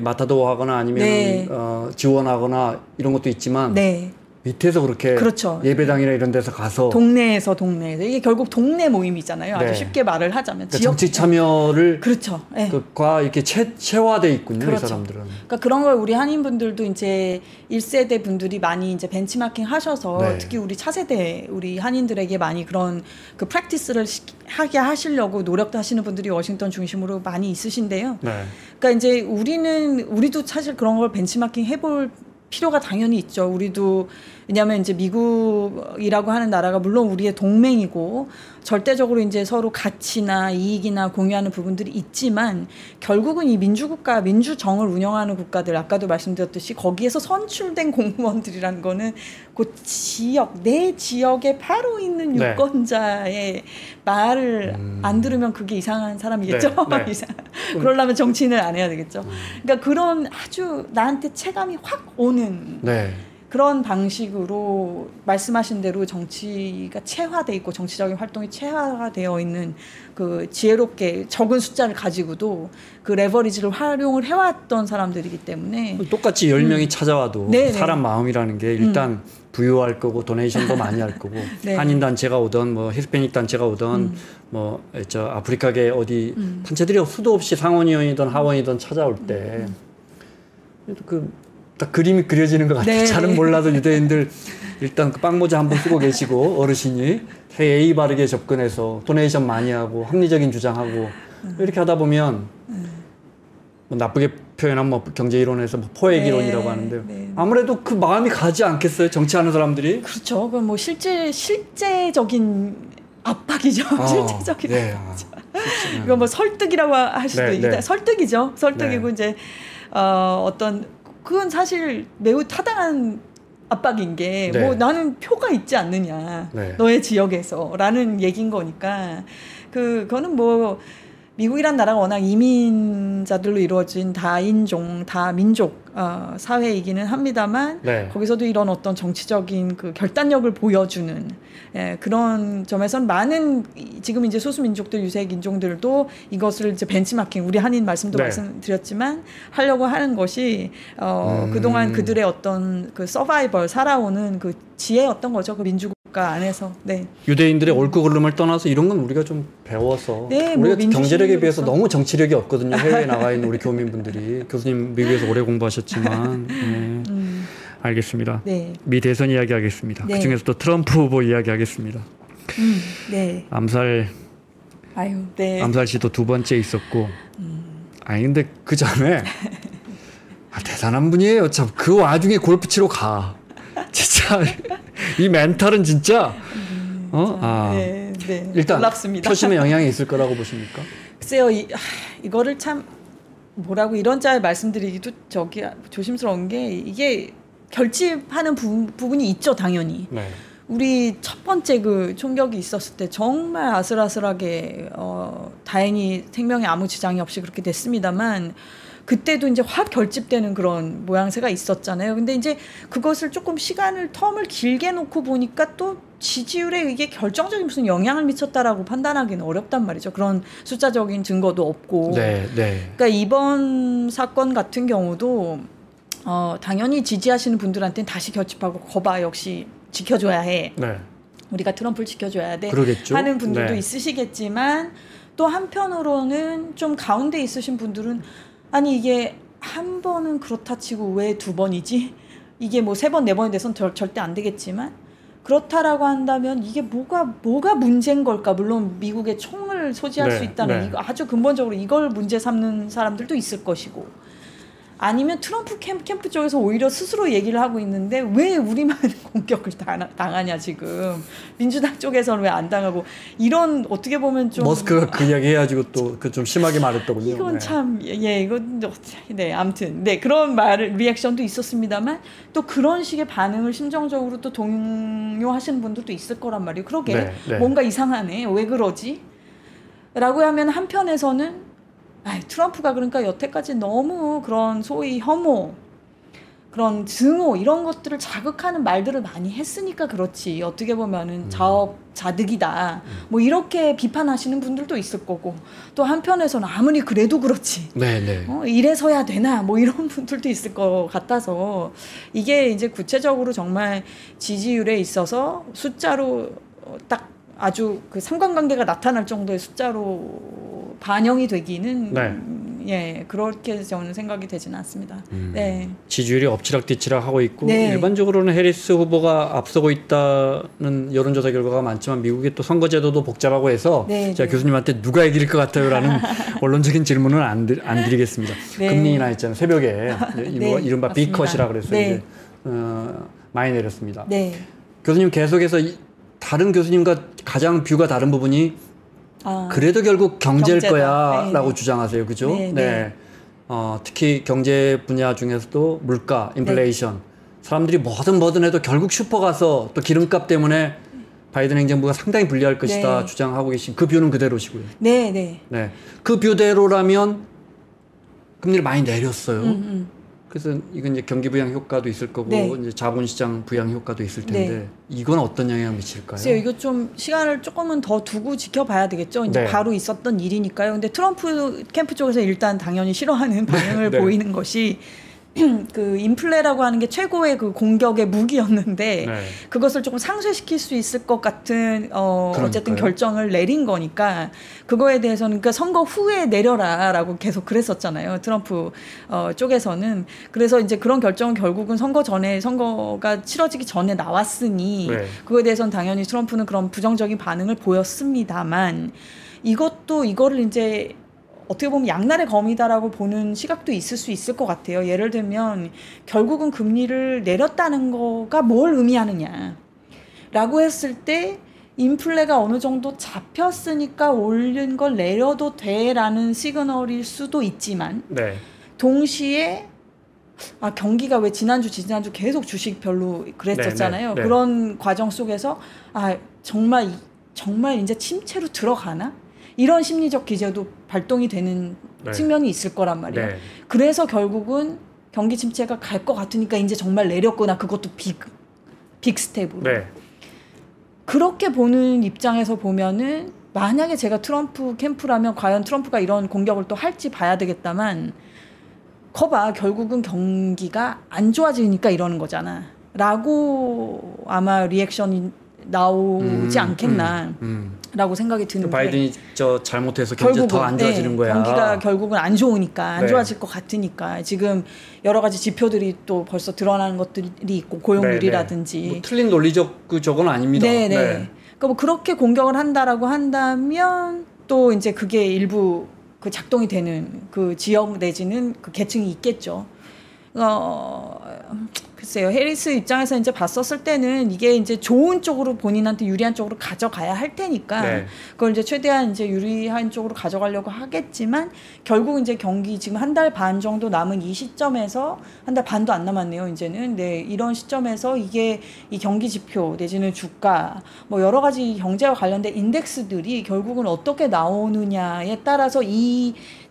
맡아도하거나 아니면 네. 지원하거나 이런 것도 있지만 네. 밑에서 그렇게 그렇죠. 예배당이나 이런 데서 가서 동네에서 이게 결국 동네 모임이잖아요. 아주 네. 쉽게 말을 하자면 그러니까 정치 참여를 그렇죠. 네. 과 이렇게 체화돼 있군요, 그렇죠. 이 사람들은. 그러니까 그런 걸 우리 한인분들도 이제 1세대 분들이 많이 이제 벤치마킹 하셔서 네. 특히 우리 차세대 우리 한인들에게 많이 그런 그 프랙티스를 하게 하시려고 노력도 하시는 분들이 워싱턴 중심으로 많이 있으신데요. 네. 그러니까 이제 우리도 사실 그런 걸 벤치마킹 해볼 필요가 당연히 있죠. 우리도 왜냐하면 이제 미국이라고 하는 나라가 물론 우리의 동맹이고 절대적으로 이제 서로 가치나 이익이나 공유하는 부분들이 있지만 결국은 이 민주국가, 민주정을 운영하는 국가들 아까도 말씀드렸듯이 거기에서 선출된 공무원들이라는 거는 그 내 지역에 바로 있는 네. 유권자의 말을 안 들으면 그게 이상한 사람이겠죠. 네. 네. 그러려면 정치인을 안 해야 되겠죠. 그러니까 그런 아주 나한테 체감이 확 오는 네. 그런 방식으로 말씀하신 대로 정치가 체화돼 있고 정치적인 활동이 체화되어 있는 그 지혜롭게 적은 숫자를 가지고도 그 레버리지를 활용을 해왔던 사람들이기 때문에 똑같이 10명이 찾아와도 네네. 사람 마음이라는 게 일단 부유할 거고 도네이션도 많이 할 거고 네. 한인 단체가 오던 뭐 히스패닉 단체가 오던 뭐 저 아프리카계 어디 단체들이 수도 없이 상원의원이든 하원이든 찾아올 때 딱 그림이 그려지는 것 같아요. 네. 잘은 몰라도 유대인들 일단 그 빵모자 한번 쓰고 계시고 어르신이 예의 바르게 접근해서 도네이션 많이 하고 합리적인 주장하고 이렇게 하다 보면 뭐 나쁘게 표현하면 뭐 경제 이론에서 뭐 포획 네. 이론이라고 하는데 네. 아무래도 그 마음이 가지 않겠어요? 정치하는 사람들이. 그렇죠. 그건 뭐 실제적인 압박이죠. 실제적인. 네. 이건 뭐 설득이라고 할 수도 있다. 네. 설득이죠. 설득이고 네. 이제 어떤 그건 사실 매우 타당한 압박인 게 뭐 네. 나는 표가 있지 않느냐 네. 너의 지역에서라는 얘기인 거니까 그거는 뭐 미국이란 나라가 워낙 이민자들로 이루어진 다인종 다민족 사회이기는 합니다만 네. 거기서도 이런 어떤 정치적인 그 결단력을 보여주는 그런 점에서는 많은 지금 이제 소수민족들 유색 인종들도 이것을 이제 벤치마킹 우리 한인 말씀도 네. 말씀드렸지만 하려고 하는 것이 그동안 그들의 어떤 그 서바이벌 살아오는 그 지혜였던 거죠. 그 민주국가 안에서. 네. 유대인들의 옳고 그름을 떠나서 이런 건 우리가 좀 배워서 네, 우리가 뭐 경제력에 비해서 민주주의로서. 너무 정치력이 없거든요. 해외에 나가 있는 우리 교민분들이 교수님 미국에서 오래 공부하셨지만 네. 알겠습니다. 네. 미 대선 이야기하겠습니다. 네. 그중에서 또 트럼프 후보 이야기하겠습니다. 네. 암살 아유, 네. 시도 두 번째 있었고 아니 근데 그 전에 대단한 분이에요. 참 그 와중에 골프 치러 가. 진짜 이 멘탈은 진짜 네, 네. 일단 놀랍습니다. 표심에 영향이 있을 거라고 보십니까? 글쎄요, 이거를 참 뭐라고 이런 짤 말씀드리기도 조심스러운 게 이게 결집하는 부분이 있죠, 당연히. 네. 우리 첫 번째 그 총격이 있었을 때 정말 아슬아슬하게 다행히 생명에 아무 지장이 없이 그렇게 됐습니다만 그때도 이제 확 결집되는 그런 모양새가 있었잖아요. 근데 이제 그것을 조금 텀을 길게 놓고 보니까 또 지지율에 이게 결정적인 무슨 영향을 미쳤다라고 판단하기는 어렵단 말이죠. 그런 숫자적인 증거도 없고. 네, 네. 그러니까 이번 사건 같은 경우도 당연히 지지하시는 분들한테는 다시 결집하고 거봐 역시 지켜줘야 해. 네. 우리가 트럼프를 지켜줘야 돼. 그러겠죠. 하는 분들도 네. 있으시겠지만 또 한편으로는 좀 가운데 있으신 분들은 아니 이게 한 번은 그렇다 치고 왜 두 번이지? 이게 뭐 세 번, 네 번이 돼선 절대 안 되겠지만 그렇다라고 한다면 이게 뭐가 문제인 걸까? 물론 미국의 총을 소지할 네, 수 있다는 네. 이거 아주 근본적으로 이걸 문제 삼는 사람들도 있을 것이고 아니면 트럼프 캠프 쪽에서 오히려 스스로 얘기를 하고 있는데 왜 우리만 공격을 당하냐 지금 민주당 쪽에서는 왜 안 당하고 이런 어떻게 보면 좀 머스크가 그 이야기 해가지고 또 그 좀 심하게 말했더군요. 이건 네. 참 이건 네 아무튼 네 그런 리액션도 있었습니다만 또 그런 식의 반응을 심정적으로 또 동요하시는 분들도 있을 거란 말이에요. 그러게 네, 네. 뭔가 이상하네 왜 그러지? 라고 하면 한편에서는 트럼프가 그러니까 여태까지 너무 그런 소위 혐오, 그런 증오 이런 것들을 자극하는 말들을 많이 했으니까 그렇지 어떻게 보면은 자업자득이다 뭐 이렇게 비판하시는 분들도 있을 거고 또 한편에서는 아무리 그래도 그렇지 네, 네. 이래서야 되나 뭐 이런 분들도 있을 것 같아서 이게 이제 구체적으로 정말 지지율에 있어서 숫자로 딱 아주 그 상관관계가 나타날 정도의 숫자로 반영이 되기는 네. 그렇게 저는 생각이 되지는 않습니다. 네. 지지율이 엎치락뒤치락 하고 있고 네. 일반적으로는 해리스 후보가 앞서고 있다는 여론조사 결과가 많지만 미국의 또 선거제도도 복잡하고 해서 네, 제가 네. 교수님한테 누가 이길 것 같아요라는 원론적인 질문은 안 드리겠습니다. 네. 금리 인하 있잖아요. 새벽에 네, 이른바 맞습니다. 비컷이라 그래서 네. 이제 많이 내렸습니다. 네. 교수님 계속해서 다른 교수님과 가장 뷰가 다른 부분이 그래도 결국 경제일 경제다. 거야라고 네. 주장하세요. 그죠? 네, 네. 특히 경제 분야 중에서도 물가, 인플레이션 사람들이 뭐든 해도 결국 슈퍼 가서 또 기름값 때문에 바이든 행정부가 상당히 불리할 것이다 네. 주장하고 계신 그 뷰는 그대로시고요. 네, 네. 네. 그 뷰대로라면 금리를 많이 내렸어요. 그래서 이건 이제 경기 부양 효과도 있을 거고 네. 이제 자본시장 부양 효과도 있을 텐데 네. 이건 어떤 영향을 미칠까요? 글쎄요, 이거 좀 시간을 조금은 더 두고 지켜봐야 되겠죠. 이제 네. 바로 있었던 일이니까요. 근데 트럼프 캠프 쪽에서 일단 당연히 싫어하는 반응을 네. 보이는 것이 그 인플레라고 하는 게 최고의 그 공격의 무기였는데 네. 그것을 조금 상쇄시킬 수 있을 것 같은 어쨌든 그러니까요. 결정을 내린 거니까 그거에 대해서는 그러니까 선거 후에 내려라라고 계속 그랬었잖아요. 트럼프 쪽에서는. 그래서 이제 그런 결정은 결국은 선거 전에 선거가 치러지기 전에 나왔으니 네. 그거에 대해서는 당연히 트럼프는 그런 부정적인 반응을 보였습니다만 이거를 이제 어떻게 보면 양날의 검이다라고 보는 시각도 있을 수 있을 것 같아요. 예를 들면 결국은 금리를 내렸다는 거가 뭘 의미하느냐라고 했을 때 인플레가 어느 정도 잡혔으니까 올린 걸 내려도 돼라는 시그널일 수도 있지만 네. 동시에 경기가 왜 지난주 계속 주식 별로 그랬었잖아요. 네, 네, 네. 그런 과정 속에서 정말 이제 침체로 들어가나? 이런 심리적 기제도 발동이 되는 네. 측면이 있을 거란 말이에요. 네. 그래서 결국은 경기 침체가 갈 것 같으니까 이제 정말 내렸구나. 그것도 빅 스텝으로. 네. 그렇게 보는 입장에서 보면은 만약에 제가 트럼프 캠프라면 과연 트럼프가 이런 공격을 또 할지 봐야 되겠다만 거봐 결국은 경기가 안 좋아지니까 이러는 거잖아 라고 아마 리액션이 나오지 않겠나 라고 생각이 드는데 바이든이 잘못해서 경기가 더 안 좋아지는 거야. 경기가 결국은 안 좋으니까 안 네. 좋아질 것 같으니까 지금 여러 가지 지표들이 또 벌써 드러나는 것들이 있고 고용률이라든지 뭐 틀린 논리적 그쪽은 아닙니다. 네네. 그러니까 뭐 그렇게 공격을 한다라고 한다면 또 이제 그게 일부 그 작동이 되는 그 지역 내지는 그 계층이 있겠죠. 글쎄요. 해리스 입장에서 이제 봤었을 때는 이게 이제 좋은 쪽으로 본인한테 유리한 쪽으로 가져가야 할 테니까 네. 그걸 이제 최대한 이제 유리한 쪽으로 가져가려고 하겠지만 결국 이제 경기 지금 한 달 반 정도 남은 이 시점에서 한 달 반도 안 남았네요. 이제는 네 이런 시점에서 이게 이 경기 지표 내지는 주가 뭐 여러 가지 경제와 관련된 인덱스들이 결국은 어떻게 나오느냐에 따라서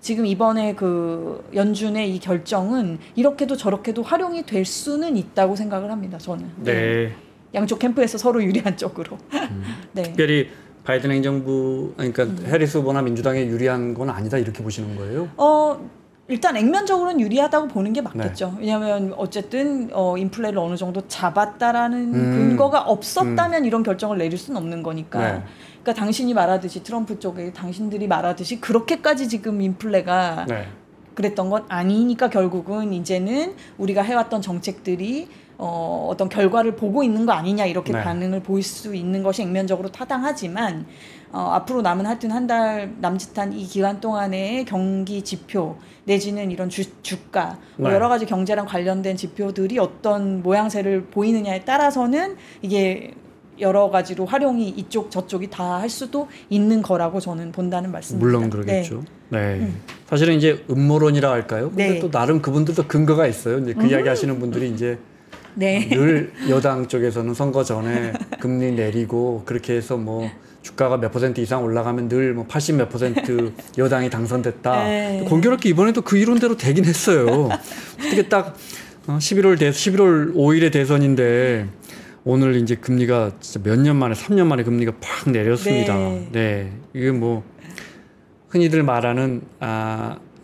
지금 이번에 그 연준의 이 결정은 이렇게도 저렇게도 활용이 될 수는 있다고 생각을 합니다. 저는. 네. 양쪽 캠프에서 서로 유리한 쪽으로. 네. 특별히 바이든 행정부 그러니까 해리스 후보나 민주당에 유리한 건 아니다 이렇게 보시는 거예요? 일단 액면적으로는 유리하다고 보는 게 맞겠죠. 네. 왜냐하면 어쨌든 인플레를 어느 정도 잡았다라는 근거가 없었다면 이런 결정을 내릴 수는 없는 거니까. 네. 그러니까 당신이 말하듯이 트럼프 쪽에 당신들이 말하듯이 그렇게까지 지금 인플레가 네. 그랬던 건 아니니까 결국은 이제는 우리가 해왔던 정책들이 어떤 결과를 보고 있는 거 아니냐 이렇게 네. 반응을 보일 수 있는 것이 액면적으로 타당하지만 앞으로 남은 하여튼 한 달 남짓한 이 기간 동안의 경기 지표 내지는 이런 주가 뭐 네. 여러 가지 경제랑 관련된 지표들이 어떤 모양새를 보이느냐에 따라서는 이게 여러 가지로 활용이 이쪽 저쪽이 다 할 수도 있는 거라고 저는 본다는 말씀입니다. 물론 그러겠죠. 네. 사실은 이제 음모론이라 할까요? 근데 네. 또 나름 그분들도 근거가 있어요. 이제 그 이야기 하시는 분들이 이제 네. 늘 여당 쪽에서는 선거 전에 금리 내리고 그렇게 해서 뭐 주가가 몇 % 이상 올라가면 늘 뭐 80 몇 % 여당이 당선됐다. 네. 공교롭게 이번에도 그 이론대로 되긴 했어요. 어떻게 딱 11월 5일에 대선인데 오늘 이제 금리가 진짜 몇 년 만에 3년 만에 금리가 팍 내렸습니다. 네. 네. 이게 뭐 흔히들 말하는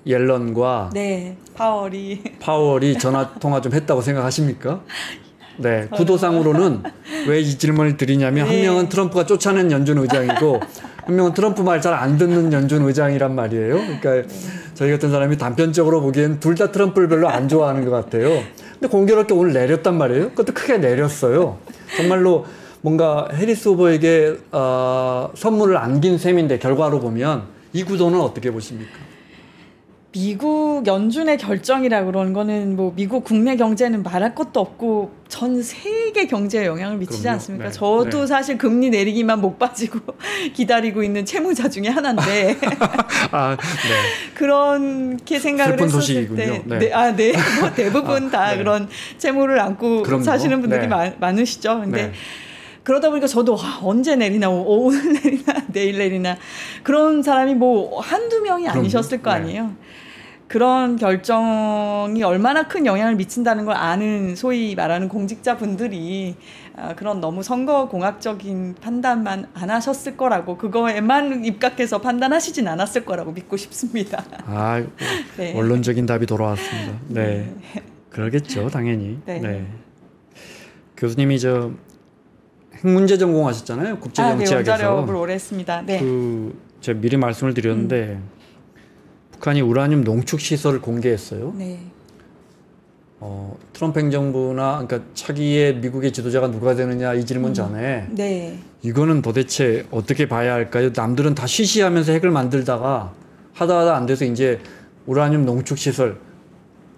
옐런과 네. 파월이 전화 통화 좀 했다고 생각하십니까? 네. 구도상으로는 왜 이 질문을 드리냐면 네. 한 명은 트럼프가 쫓아낸 연준 의장이고 한 명은 트럼프 말 잘 안 듣는 연준 의장이란 말이에요. 그러니까 저희 같은 사람이 단편적으로 보기엔 둘 다 트럼프를 별로 안 좋아하는 것 같아요. 근데 공교롭게 오늘 내렸단 말이에요. 그것도 크게 내렸어요. 정말로 뭔가 해리스 후보에게 선물을 안긴 셈인데 결과로 보면 이 구도는 어떻게 보십니까? 미국 연준의 결정이라 그러는 거는 뭐 미국 국내 경제는 말할 것도 없고 전 세계 경제에 영향을 미치지 그럼요. 않습니까? 네. 저도 네. 사실 금리 내리기만 못 빠지고 기다리고 있는 채무자 중에 하나인데 네. 그렇게 생각을 슬픈 했었을 소식이군요. 때 네. 네. 뭐 대부분 다 네. 그런 채무를 안고 그럼요. 사시는 분들이 네. 많으시죠. 근데 네. 그러다 보니까 저도 언제 내리나 오늘 내리나 내일 내리나 그런 사람이 뭐 한두 명이 그럼요. 아니셨을 거 네. 아니에요. 그런 결정이 얼마나 큰 영향을 미친다는 걸 아는 소위 말하는 공직자분들이 그런 너무 선거공학적인 판단만 안 하셨을 거라고 그거에만 입각해서 판단하시진 않았을 거라고 믿고 싶습니다. 아, 네. 원론적인 답이 돌아왔습니다. 네, 그러겠죠, 당연히. 네. 네. 교수님이 저 핵문제 전공하셨잖아요, 국제정치학에서. 네, 원자력을 오래 했습니다. 네. 제가 미리 말씀을 드렸는데 북한이 우라늄 농축 시설을 공개했어요. 네. 트럼프 행정부나 그러니까 차기의 미국의 지도자가 누가 되느냐 이 질문 전에 네. 이거는 도대체 어떻게 봐야 할까요? 남들은 다 쉬쉬하면서 핵을 만들다가 하다 안 돼서 이제 우라늄 농축 시설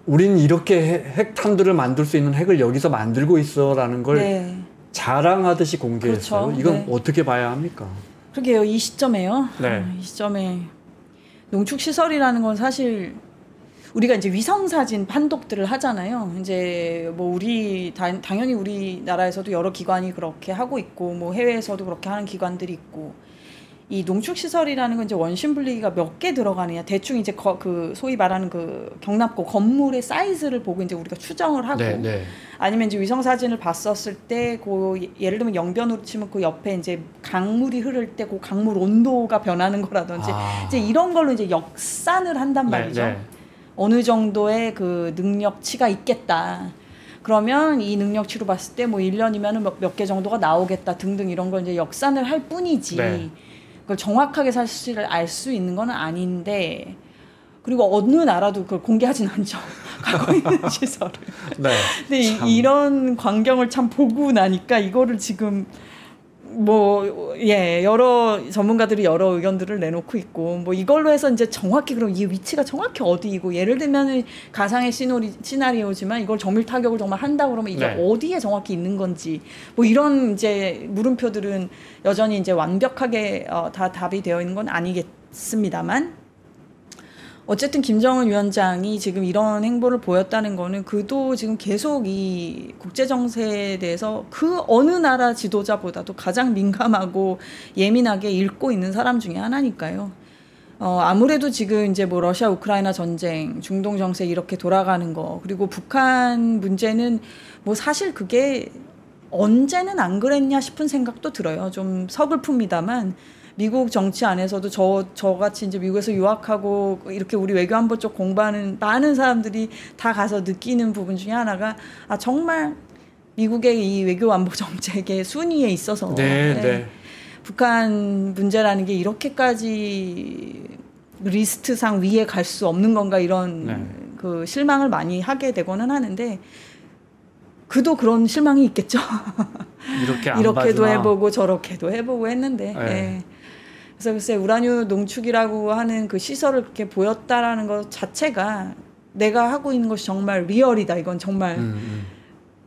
우린 이렇게 핵탄두를 만들 수 있는 핵을 여기서 만들고 있어라는 걸 네. 자랑하듯이 공개했어요. 그렇죠. 이건 네. 어떻게 봐야 합니까? 그러게요. 이 시점에요. 네. 이 시점에 농축 시설이라는 건 사실 우리가 이제 위성 사진 판독들을 하잖아요. 이제 뭐 당연히 우리나라에서도 여러 기관이 그렇게 하고 있고 뭐 해외에서도 그렇게 하는 기관들이 있고 이 농축 시설이라는 건 이제 원심 분리기가 몇 개 들어가느냐 대충 이제 그 소위 말하는 그 경납고 건물의 사이즈를 보고 이제 우리가 추정을 하고 네, 네. 아니면 이제 위성 사진을 봤었을 때 그 예를 들면 영변으로 치면 그 옆에 이제 강물이 흐를 때 그 강물 온도가 변하는 거라든지 이제 이런 걸로 이제 역산을 한단 말이죠. 네, 네. 어느 정도의 그 능력치가 있겠다. 그러면 이 능력치로 봤을 때 뭐 1년이면은 몇 개 정도가 나오겠다 등등 이런 걸 이제 역산을 할 뿐이지. 네. 그걸 정확하게 사실을 알 수 있는 건 아닌데 그리고 어느 나라도 그걸 공개하진 않죠. 갖고 있는 시설을. 네. 근데 이런 광경을 참 보고 나니까 이거를 지금 여러 전문가들이 여러 의견들을 내놓고 있고 뭐 이걸로 해서 이제 정확히 그럼 이 위치가 정확히 어디이고 예를 들면 가상의 시나리오지만 이걸 정밀 타격을 정말 한다 그러면 이게 네. 어디에 정확히 있는 건지 뭐 이런 이제 물음표들은 여전히 이제 완벽하게 다 답이 되어 있는 건 아니겠습니다만 어쨌든 김정은 위원장이 지금 이런 행보를 보였다는 거는 그도 지금 계속 이 국제 정세에 대해서 그 어느 나라 지도자보다도 가장 민감하고 예민하게 읽고 있는 사람 중에 하나니까요. 아무래도 지금 이제 뭐 러시아 우크라이나 전쟁, 중동 정세 이렇게 돌아가는 거 그리고 북한 문제는 뭐 사실 그게 언제는 안 그랬냐 싶은 생각도 들어요. 좀 서글픕니다만. 미국 정치 안에서도 저같이 이제 미국에서 유학하고 이렇게 우리 외교안보 쪽 공부하는 많은 사람들이 다 가서 느끼는 부분 중에 하나가 정말 미국의 이 외교안보 정책의 순위에 있어서 네. 북한 문제라는 게 이렇게까지 리스트상 위에 갈 수 없는 건가 이런 그 실망을 많이 하게 되고는 하는데 그도 그런 실망이 있겠죠. 이렇게도 해보고 저렇게도 해보고 했는데 네. 그래서 글쎄 우라늄 농축이라고 하는 그 시설을 그렇게 보였다라는 것 자체가 내가 하고 있는 것이 정말 리얼이다. 이건 정말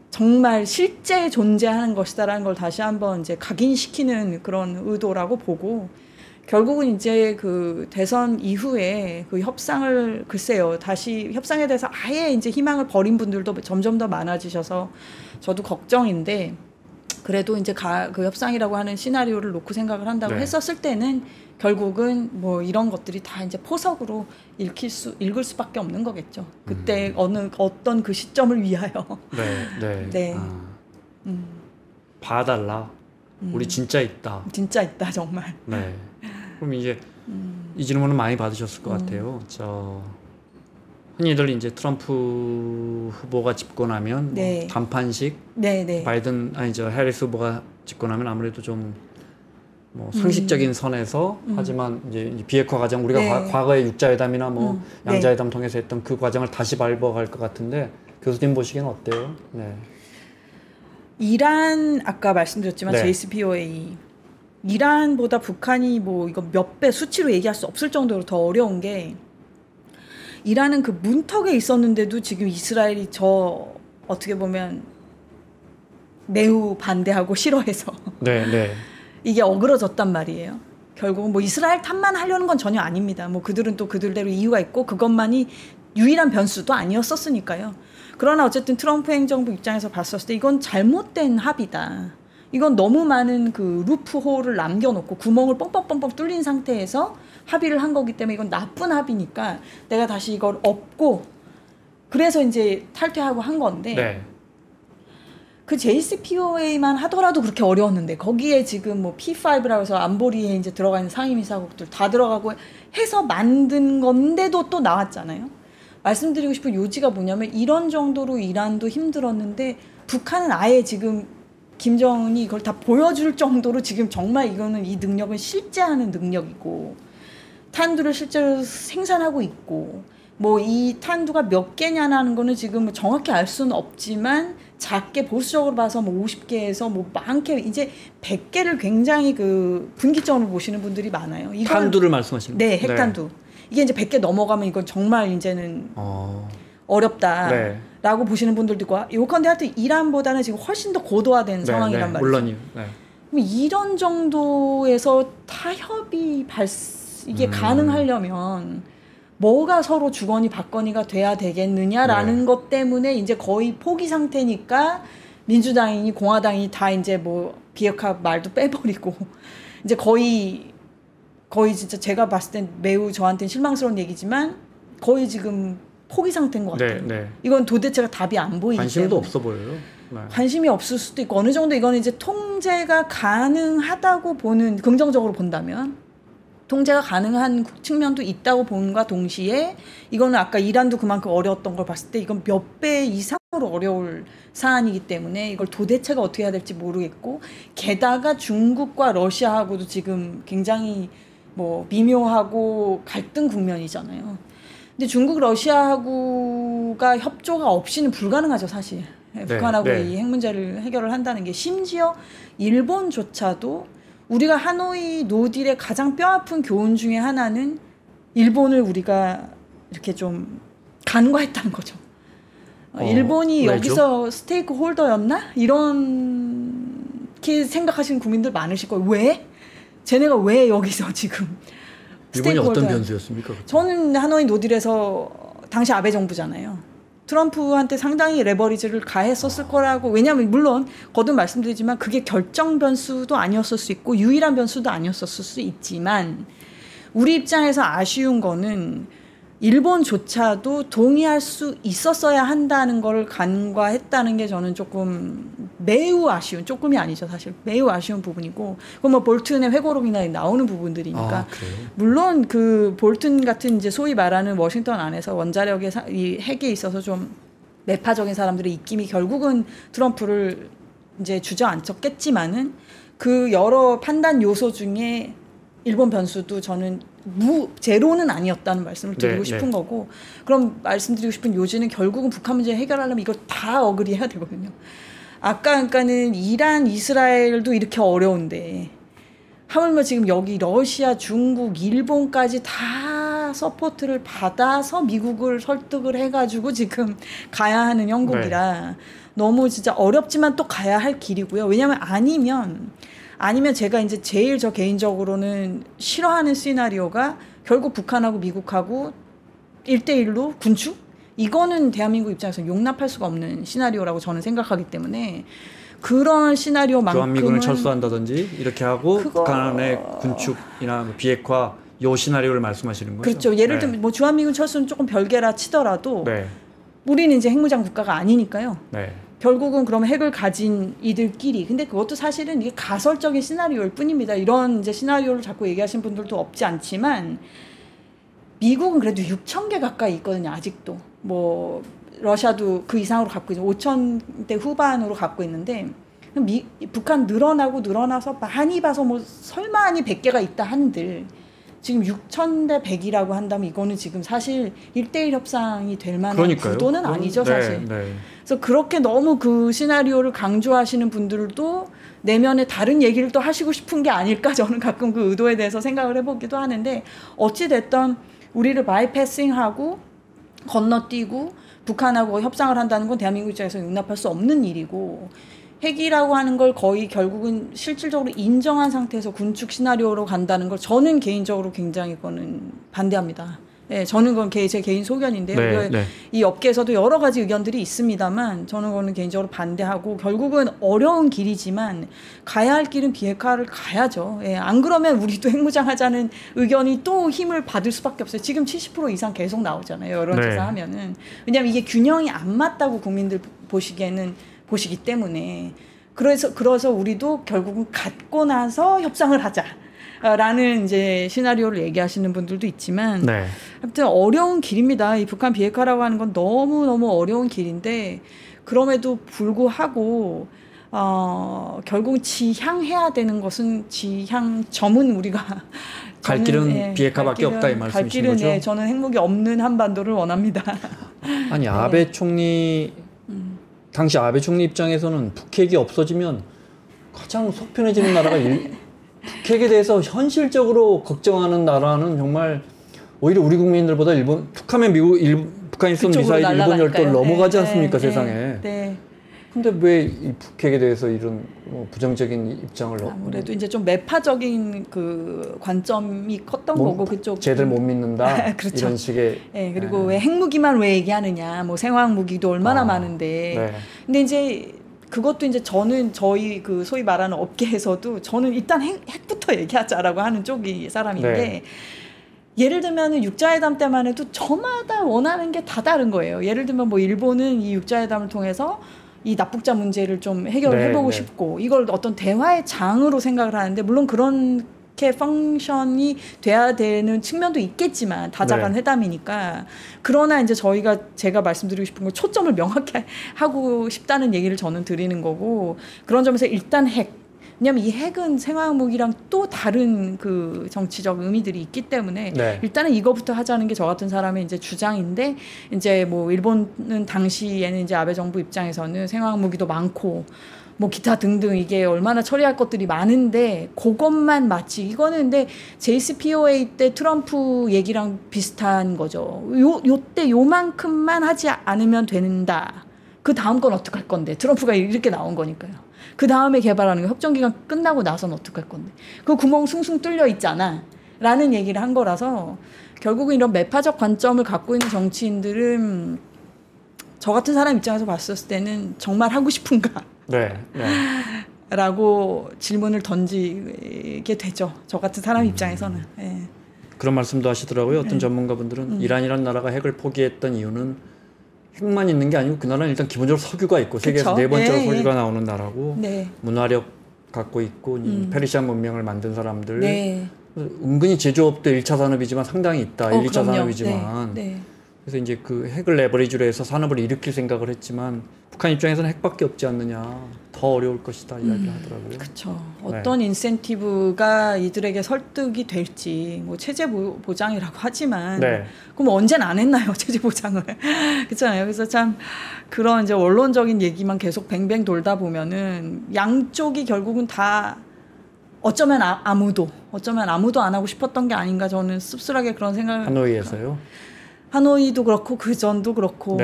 정말 실제 존재하는 것이다라는 걸 다시 한번 이제 각인시키는 그런 의도라고 보고 결국은 이제 그 대선 이후에 그 협상을 글쎄요 다시 협상에 대해서 아예 이제 희망을 버린 분들도 점점 더 많아지셔서 저도 걱정인데 그래도 이제 그 협상이라고 하는 시나리오를 놓고 생각을 한다고 했었을 때는 결국은 뭐 이런 것들이 다 이제 포석으로 읽을 수밖에 없는 거겠죠. 그때 어떤 그 시점을 위하여. 네. 봐달라. 우리 진짜 있다. 진짜 있다 정말. 네. 그럼 이제 이 질문은 많이 받으셨을 것 같아요. 흔히들 이제 트럼프 후보가 집권하면 뭐 단판식, 바이든 해리스 후보가 집권하면 아무래도 좀 뭐 상식적인 선에서 하지만 이제 비핵화 과정 우리가 과거의 육자회담이나 뭐 양자회담 통해서 했던 그 과정을 다시 밟아갈 것 같은데 교수님 보시기에는 어때요? 네. 이란 아까 말씀드렸지만 JCPOA 이란보다 북한이 뭐 이거 몇 배 수치로 얘기할 수 없을 정도로 더 어려운 게 이란은 그 문턱에 있었는데도 지금 이스라엘이 어떻게 보면 매우 반대하고 싫어해서 이게 어그러졌단 말이에요. 결국은 뭐 이스라엘 탓만 하려는 건 전혀 아닙니다. 뭐 그들은 또 그들대로 이유가 있고 그것만이 유일한 변수도 아니었었으니까요. 그러나 어쨌든 트럼프 행정부 입장에서 봤었을 때 이건 잘못된 합의다. 이건 너무 많은 그 루프홀을 남겨놓고 구멍을 뻥뻥뻥뻥 뚫린 상태에서 합의를 한 거기 때문에 이건 나쁜 합의니까 내가 다시 이걸 업고 그래서 이제 탈퇴하고 한 건데 네. 그 JCPOA만 하더라도 그렇게 어려웠는데 거기에 지금 뭐 P5라고 해서 안보리에 이제 들어가 있는 상임이사국들 다 들어가고 해서 만든 건데도 또 나왔잖아요. 말씀드리고 싶은 요지가 뭐냐면 이런 정도로 이란도 힘들었는데 북한은 아예 지금 김정은이 이걸 다 보여줄 정도로 지금 정말 이거는 이 능력은 실제 하는 능력이고 탄두를 실제로 생산하고 있고 뭐 이 탄두가 몇 개냐는 거는 지금 정확히 알 수는 없지만 작게 보수적으로 봐서 뭐 50개에서 뭐 많게 이제 100개를 굉장히 그 분기점으로 보시는 분들이 많아요. 탄두를 말씀하시는 거예요? 네, 핵탄두. 이게 이제 100개 넘어가면 이건 정말 이제는 어렵다라고 보시는 분들도 있고 요컨대 하여튼 이란보다는 지금 훨씬 더 고도화된 상황이란 말이죠. 물론이요. 그럼 이런 정도에서 타협이 이게 가능하려면 뭐가 서로 주거니 받거니가 돼야 되겠느냐라는 것 때문에 이제 거의 포기 상태니까 민주당이니 공화당이 다 이제 뭐 비핵화 말도 빼버리고 이제 거의 진짜 제가 봤을 땐 매우 저한테는 실망스러운 얘기지만 거의 지금 포기 상태인 것 같아요. 이건 도대체가 답이 안 보이기 관심도 때문에. 없어 보여요. 관심이 없을 수도 있고 어느 정도 이거는 이제 통제가 가능하다고 보는 긍정적으로 본다면 통제가 가능한 측면도 있다고 본과 동시에 이거는 아까 이란도 그만큼 어려웠던 걸 봤을 때 이건 몇 배 이상으로 어려울 사안이기 때문에 이걸 도대체가 어떻게 해야 될지 모르겠고 게다가 중국과 러시아하고도 지금 굉장히 뭐 미묘하고 갈등 국면이잖아요. 근데 중국 러시아하고가 협조가 없이는 불가능하죠 사실. 북한하고 이 핵 문제를 해결을 한다는 게 심지어 일본조차도 우리가 하노이 노딜의 가장 뼈아픈 교훈 중에 하나는 일본을 우리가 이렇게 좀 간과했다는 거죠. 일본이 왜죠? 여기서 스테이크 홀더였나? 이렇게 생각하시는 국민들 많으실 거예요. 왜? 쟤네가 왜 여기서 지금 일본이 어떤 변수였습니까? 저는 하노이 노딜에서 당시 아베 정부잖아요. 트럼프한테 상당히 레버리지를 가했었을 거라고. 왜냐하면 물론 거듭 말씀드리지만 그게 결정 변수도 아니었을 수 있고 유일한 변수도 아니었을 수 있지만 우리 입장에서 아쉬운 거는 일본조차도 동의할 수 있었어야 한다는 걸 간과했다는 게 저는 조금 매우 아쉬운, 조금이 아니죠 사실 매우 아쉬운 부분이고 그건 뭐 볼튼의 회고록이나 나오는 부분들이니까 물론 그 볼튼 같은 이제 소위 말하는 워싱턴 안에서 원자력의 이 핵에 있어서 좀 매파적인 사람들의 입김이 결국은 트럼프를 이제 주저앉혔겠지만은 그 여러 판단 요소 중에 일본 변수도 저는 제로는 아니었다는 말씀을 드리고 싶은 거고 그럼 말씀드리고 싶은 요지는 결국은 북한 문제 해결하려면 이걸 다 어그리해야 되거든요. 그러니까는 이란, 이스라엘도 이렇게 어려운데 하물며 지금 여기 러시아, 중국, 일본까지 다 서포트를 받아서 미국을 설득을 해가지고 지금 가야 하는 형국이라 너무 진짜 어렵지만 또 가야 할 길이고요. 왜냐하면 아니면 제가 이제 제일 저 개인적으로는 싫어하는 시나리오가 결국 북한하고 미국하고 1대1로 군축? 이거는 대한민국 입장에서 용납할 수가 없는 시나리오라고 저는 생각하기 때문에 그런 시나리오만큼은 주한미군을 철수한다든지 이렇게 하고 북한의 군축이나 비핵화 요 시나리오를 말씀하시는 거죠? 그렇죠. 예를 들면 뭐 주한미군 철수는 조금 별개라 치더라도 우리는 이제 핵무장 국가가 아니니까요. 결국은 그럼 핵을 가진 이들끼리 근데 그것도 사실은 이게 가설적인 시나리오일 뿐입니다. 이런 이제 시나리오를 자꾸 얘기하시는 분들도 없지 않지만 미국은 그래도 6,000개 가까이 있거든요. 아직도 뭐 러시아도 그 이상으로 갖고 있죠. 5,000대 후반으로 갖고 있는데 북한 늘어나서 많이 봐서 뭐 설마하니 100개가 있다 한들 지금 6,000대 100이라고 한다면 이거는 지금 사실 1대1 협상이 될 만한 구도는 아니죠 사실. 그래서 그렇게 너무 그 시나리오를 강조하시는 분들도 내면에 다른 얘기를 또 하시고 싶은 게 아닐까 저는 가끔 그 의도에 대해서 생각을 해보기도 하는데 어찌됐든 우리를 바이패싱하고 건너뛰고 북한하고 협상을 한다는 건 대한민국 입장에서 용납할 수 없는 일이고 핵이라고 하는 걸 거의 결국은 실질적으로 인정한 상태에서 군축 시나리오로 간다는 걸 저는 개인적으로 굉장히 그거는 반대합니다. 예, 저는 그건 제 개인 소견인데요. 네, 네. 이 업계에서도 여러 가지 의견들이 있습니다만 저는 그거는 개인적으로 반대하고 결국은 어려운 길이지만 가야 할 길은 비핵화를 가야죠. 예, 안 그러면 우리도 핵무장하자는 의견이 또 힘을 받을 수밖에 없어요. 지금 70% 이상 계속 나오잖아요. 여론조사 네. 하면은. 왜냐하면 이게 균형이 안 맞다고 국민들 보시기 때문에 그래서 우리도 결국은 갖고 나서 협상을 하자. 라는 이제 시나리오를 얘기하시는 분들도 있지만 네. 아무튼 어려운 길입니다. 이 북한 비핵화라고 하는 건 너무너무 어려운 길인데 그럼에도 불구하고 결국 지향해야 되는 것은 지향점은 우리가 갈 길은 비핵화밖에 없다 이 말씀이신 갈 길은 거죠? 저는 핵무기 없는 한반도를 원합니다. 아니 아베 총리 당시 아베 총리 입장에서는 북핵이 없어지면 가장 속 편해지는 나라가 북핵에 대해서 현실적으로 걱정하는 나라는 정말 오히려 우리 국민들보다 북한에 북한이 쏜 미사일 일본 열도를 넘어가지 않습니까, 세상에. 네. 근데 왜 이 북핵에 대해서 이런 부정적인 입장을 아무래도 이제 좀 매파적인 그 관점이 컸던 거고 그쪽 쟤들 못 믿는다 그렇죠. 이런 식의 그리고 왜 핵무기만 왜 얘기하느냐 뭐 생화학 무기도 얼마나 많은데 네. 근데 이제 그것도 이제 저희 그 소위 말하는 업계에서도 저는 일단 핵부터 얘기하자라고 하는 쪽이 사람인데 네. 예를 들면은 육자회담 때만 해도 저마다 원하는 게 다 다른 거예요. 예를 들면 뭐 일본은 이 육자회담을 통해서 이 납북자 문제를 좀 해결을 해보고 싶고 이걸 어떤 대화의 장으로 생각을 하는데 물론 그렇게 펑션이 돼야 되는 측면도 있겠지만 다자간 회담이니까 그러나 이제 제가 말씀드리고 싶은 건 초점을 명확히 하고 싶다는 얘기를 저는 드리는 거고 그런 점에서 일단 왜냐면 이 핵은 생화학 무기랑 또 다른 그 정치적 의미들이 있기 때문에 일단은 이거부터 하자는 게 저 같은 사람의 이제 주장인데 이제 뭐 일본은 당시에는 이제 아베 정부 입장에서는 생화학 무기도 많고 뭐 기타 등등 이게 얼마나 처리할 것들이 많은데 그것만 마치 이거는 근데 JCPOA 때 트럼프 얘기랑 비슷한 거죠. 요때 요만큼만 하지 않으면 된다. 그 다음 건 어떡할 건데 트럼프가 이렇게 나온 거니까요. 그 다음에 개발하는 거 협정기간 끝나고 나서는 어떡할 건데 그 구멍 숭숭 뚫려 있잖아 라는 얘기를 한 거라서 결국은 이런 매파적 관점을 갖고 있는 정치인들은 저 같은 사람 입장에서 봤을 때는 정말 하고 싶은가 라고 질문을 던지게 되죠. 저 같은 사람 입장에서는. 그런 말씀도 하시더라고요. 어떤 전문가분들은 이란이라는 나라가 핵을 포기했던 이유는 핵만 있는 게 아니고 그 나라는 일단 기본적으로 석유가 있고 세계에서 네 번째로 석유가 나오는 나라고 문화력 갖고 있고 페르시안 문명을 만든 사람들 은근히 제조업도 1차 산업이지만 상당히 있다. 1, 2차 산업이지만 그래서 이제 그 핵을 레버리지로 해서 산업을 일으킬 생각을 했지만 북한 입장에서는 핵밖에 없지 않느냐 더 어려울 것이다 이야기를 하더라고요. 그렇죠. 어떤 인센티브가 이들에게 설득이 될지 뭐 체제 보장이라고 하지만 그럼 언제는 안 했나요 체제 보장을 그렇잖아요. 그래서 참 그런 이제 원론적인 얘기만 계속 뱅뱅 돌다 보면은 양쪽이 결국은 다 어쩌면 아무도 안 하고 싶었던 게 아닌가 저는 씁쓸하게 그런 생각을 하노이에서요. 하노이도 그렇고 그 전도 그렇고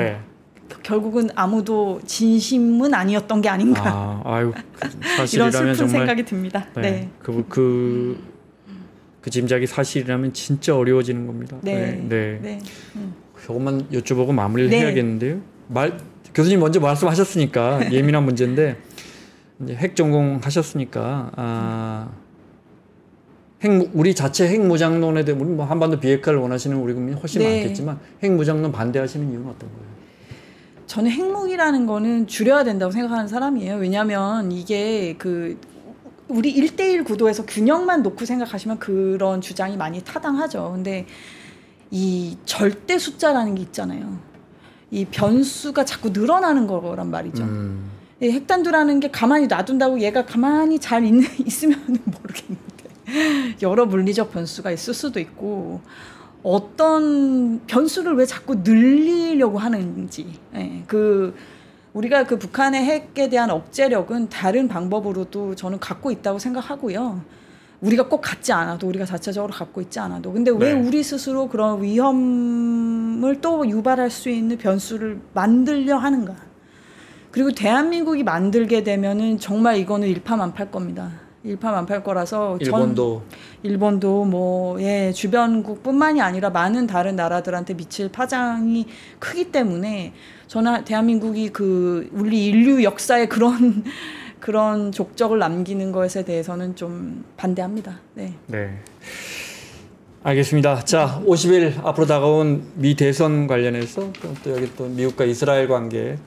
결국은 아무도 진심은 아니었던 게 아닌가. 사실이라면 이런 슬픈 정말 생각이 듭니다. 그 짐작이 사실이라면 진짜 어려워지는 겁니다. 조금만 여쭤보고 마무리를 해야겠는데요. 교수님 먼저 말씀하셨으니까 예민한 문제인데 이제 핵 전공하셨으니까 우리 자체 핵무장론에 대해 우리 뭐 한반도 비핵화를 원하시는 우리 국민이 훨씬 많겠지만 핵무장론 반대하시는 이유는 어떤 거예요? 저는 핵무기라는 거는 줄여야 된다고 생각하는 사람이에요. 왜냐하면 이게 우리 1대1 구도에서 균형만 놓고 생각하시면 그런 주장이 많이 타당하죠. 근데 이 절대 숫자라는 게 있잖아요. 이 변수가 자꾸 늘어나는 거란 말이죠. 이 핵단두라는 게 가만히 놔둔다고 얘가 가만히 잘 있으면 모르겠는데 여러 물리적 변수가 있을 수도 있고 어떤 변수를 왜 자꾸 늘리려고 하는지 우리가 그 북한의 핵에 대한 억제력은 다른 방법으로도 저는 갖고 있다고 생각하고요. 우리가 꼭 갖지 않아도 우리가 자체적으로 갖고 있지 않아도 근데 왜 우리 스스로 그런 위험을 또 유발할 수 있는 변수를 만들려 하는가. 그리고 대한민국이 만들게 되면은 정말 이거는 일파만파일 겁니다. 일파만파일 거라서 일본도 뭐 주변국뿐만이 아니라 많은 다른 나라들한테 미칠 파장이 크기 때문에 저는 대한민국이 우리 인류 역사에 그런 족적을 남기는 것에 대해서는 좀 반대합니다. 네. 알겠습니다. 자, 50일 앞으로 다가온 미 대선 관련해서 또 여기 또 미국과 이스라엘 관계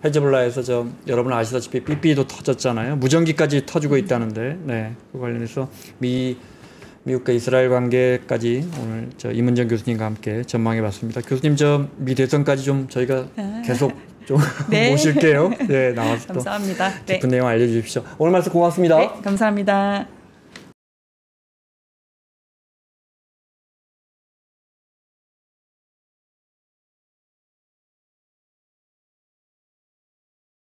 헤즈볼라에서 여러분 아시다시피 삐삐도 터졌잖아요. 무전기까지 터지고 있다는데, 네, 그 관련해서 미국과 이스라엘 관계까지 오늘 임은정 교수님과 함께 전망해봤습니다. 교수님 미 대선까지 좀 저희가 계속 좀 네. 모실게요. 네, 나와서 감사합니다. 또 깊은 내용 알려주십시오. 오늘 말씀 고맙습니다. 네, 감사합니다.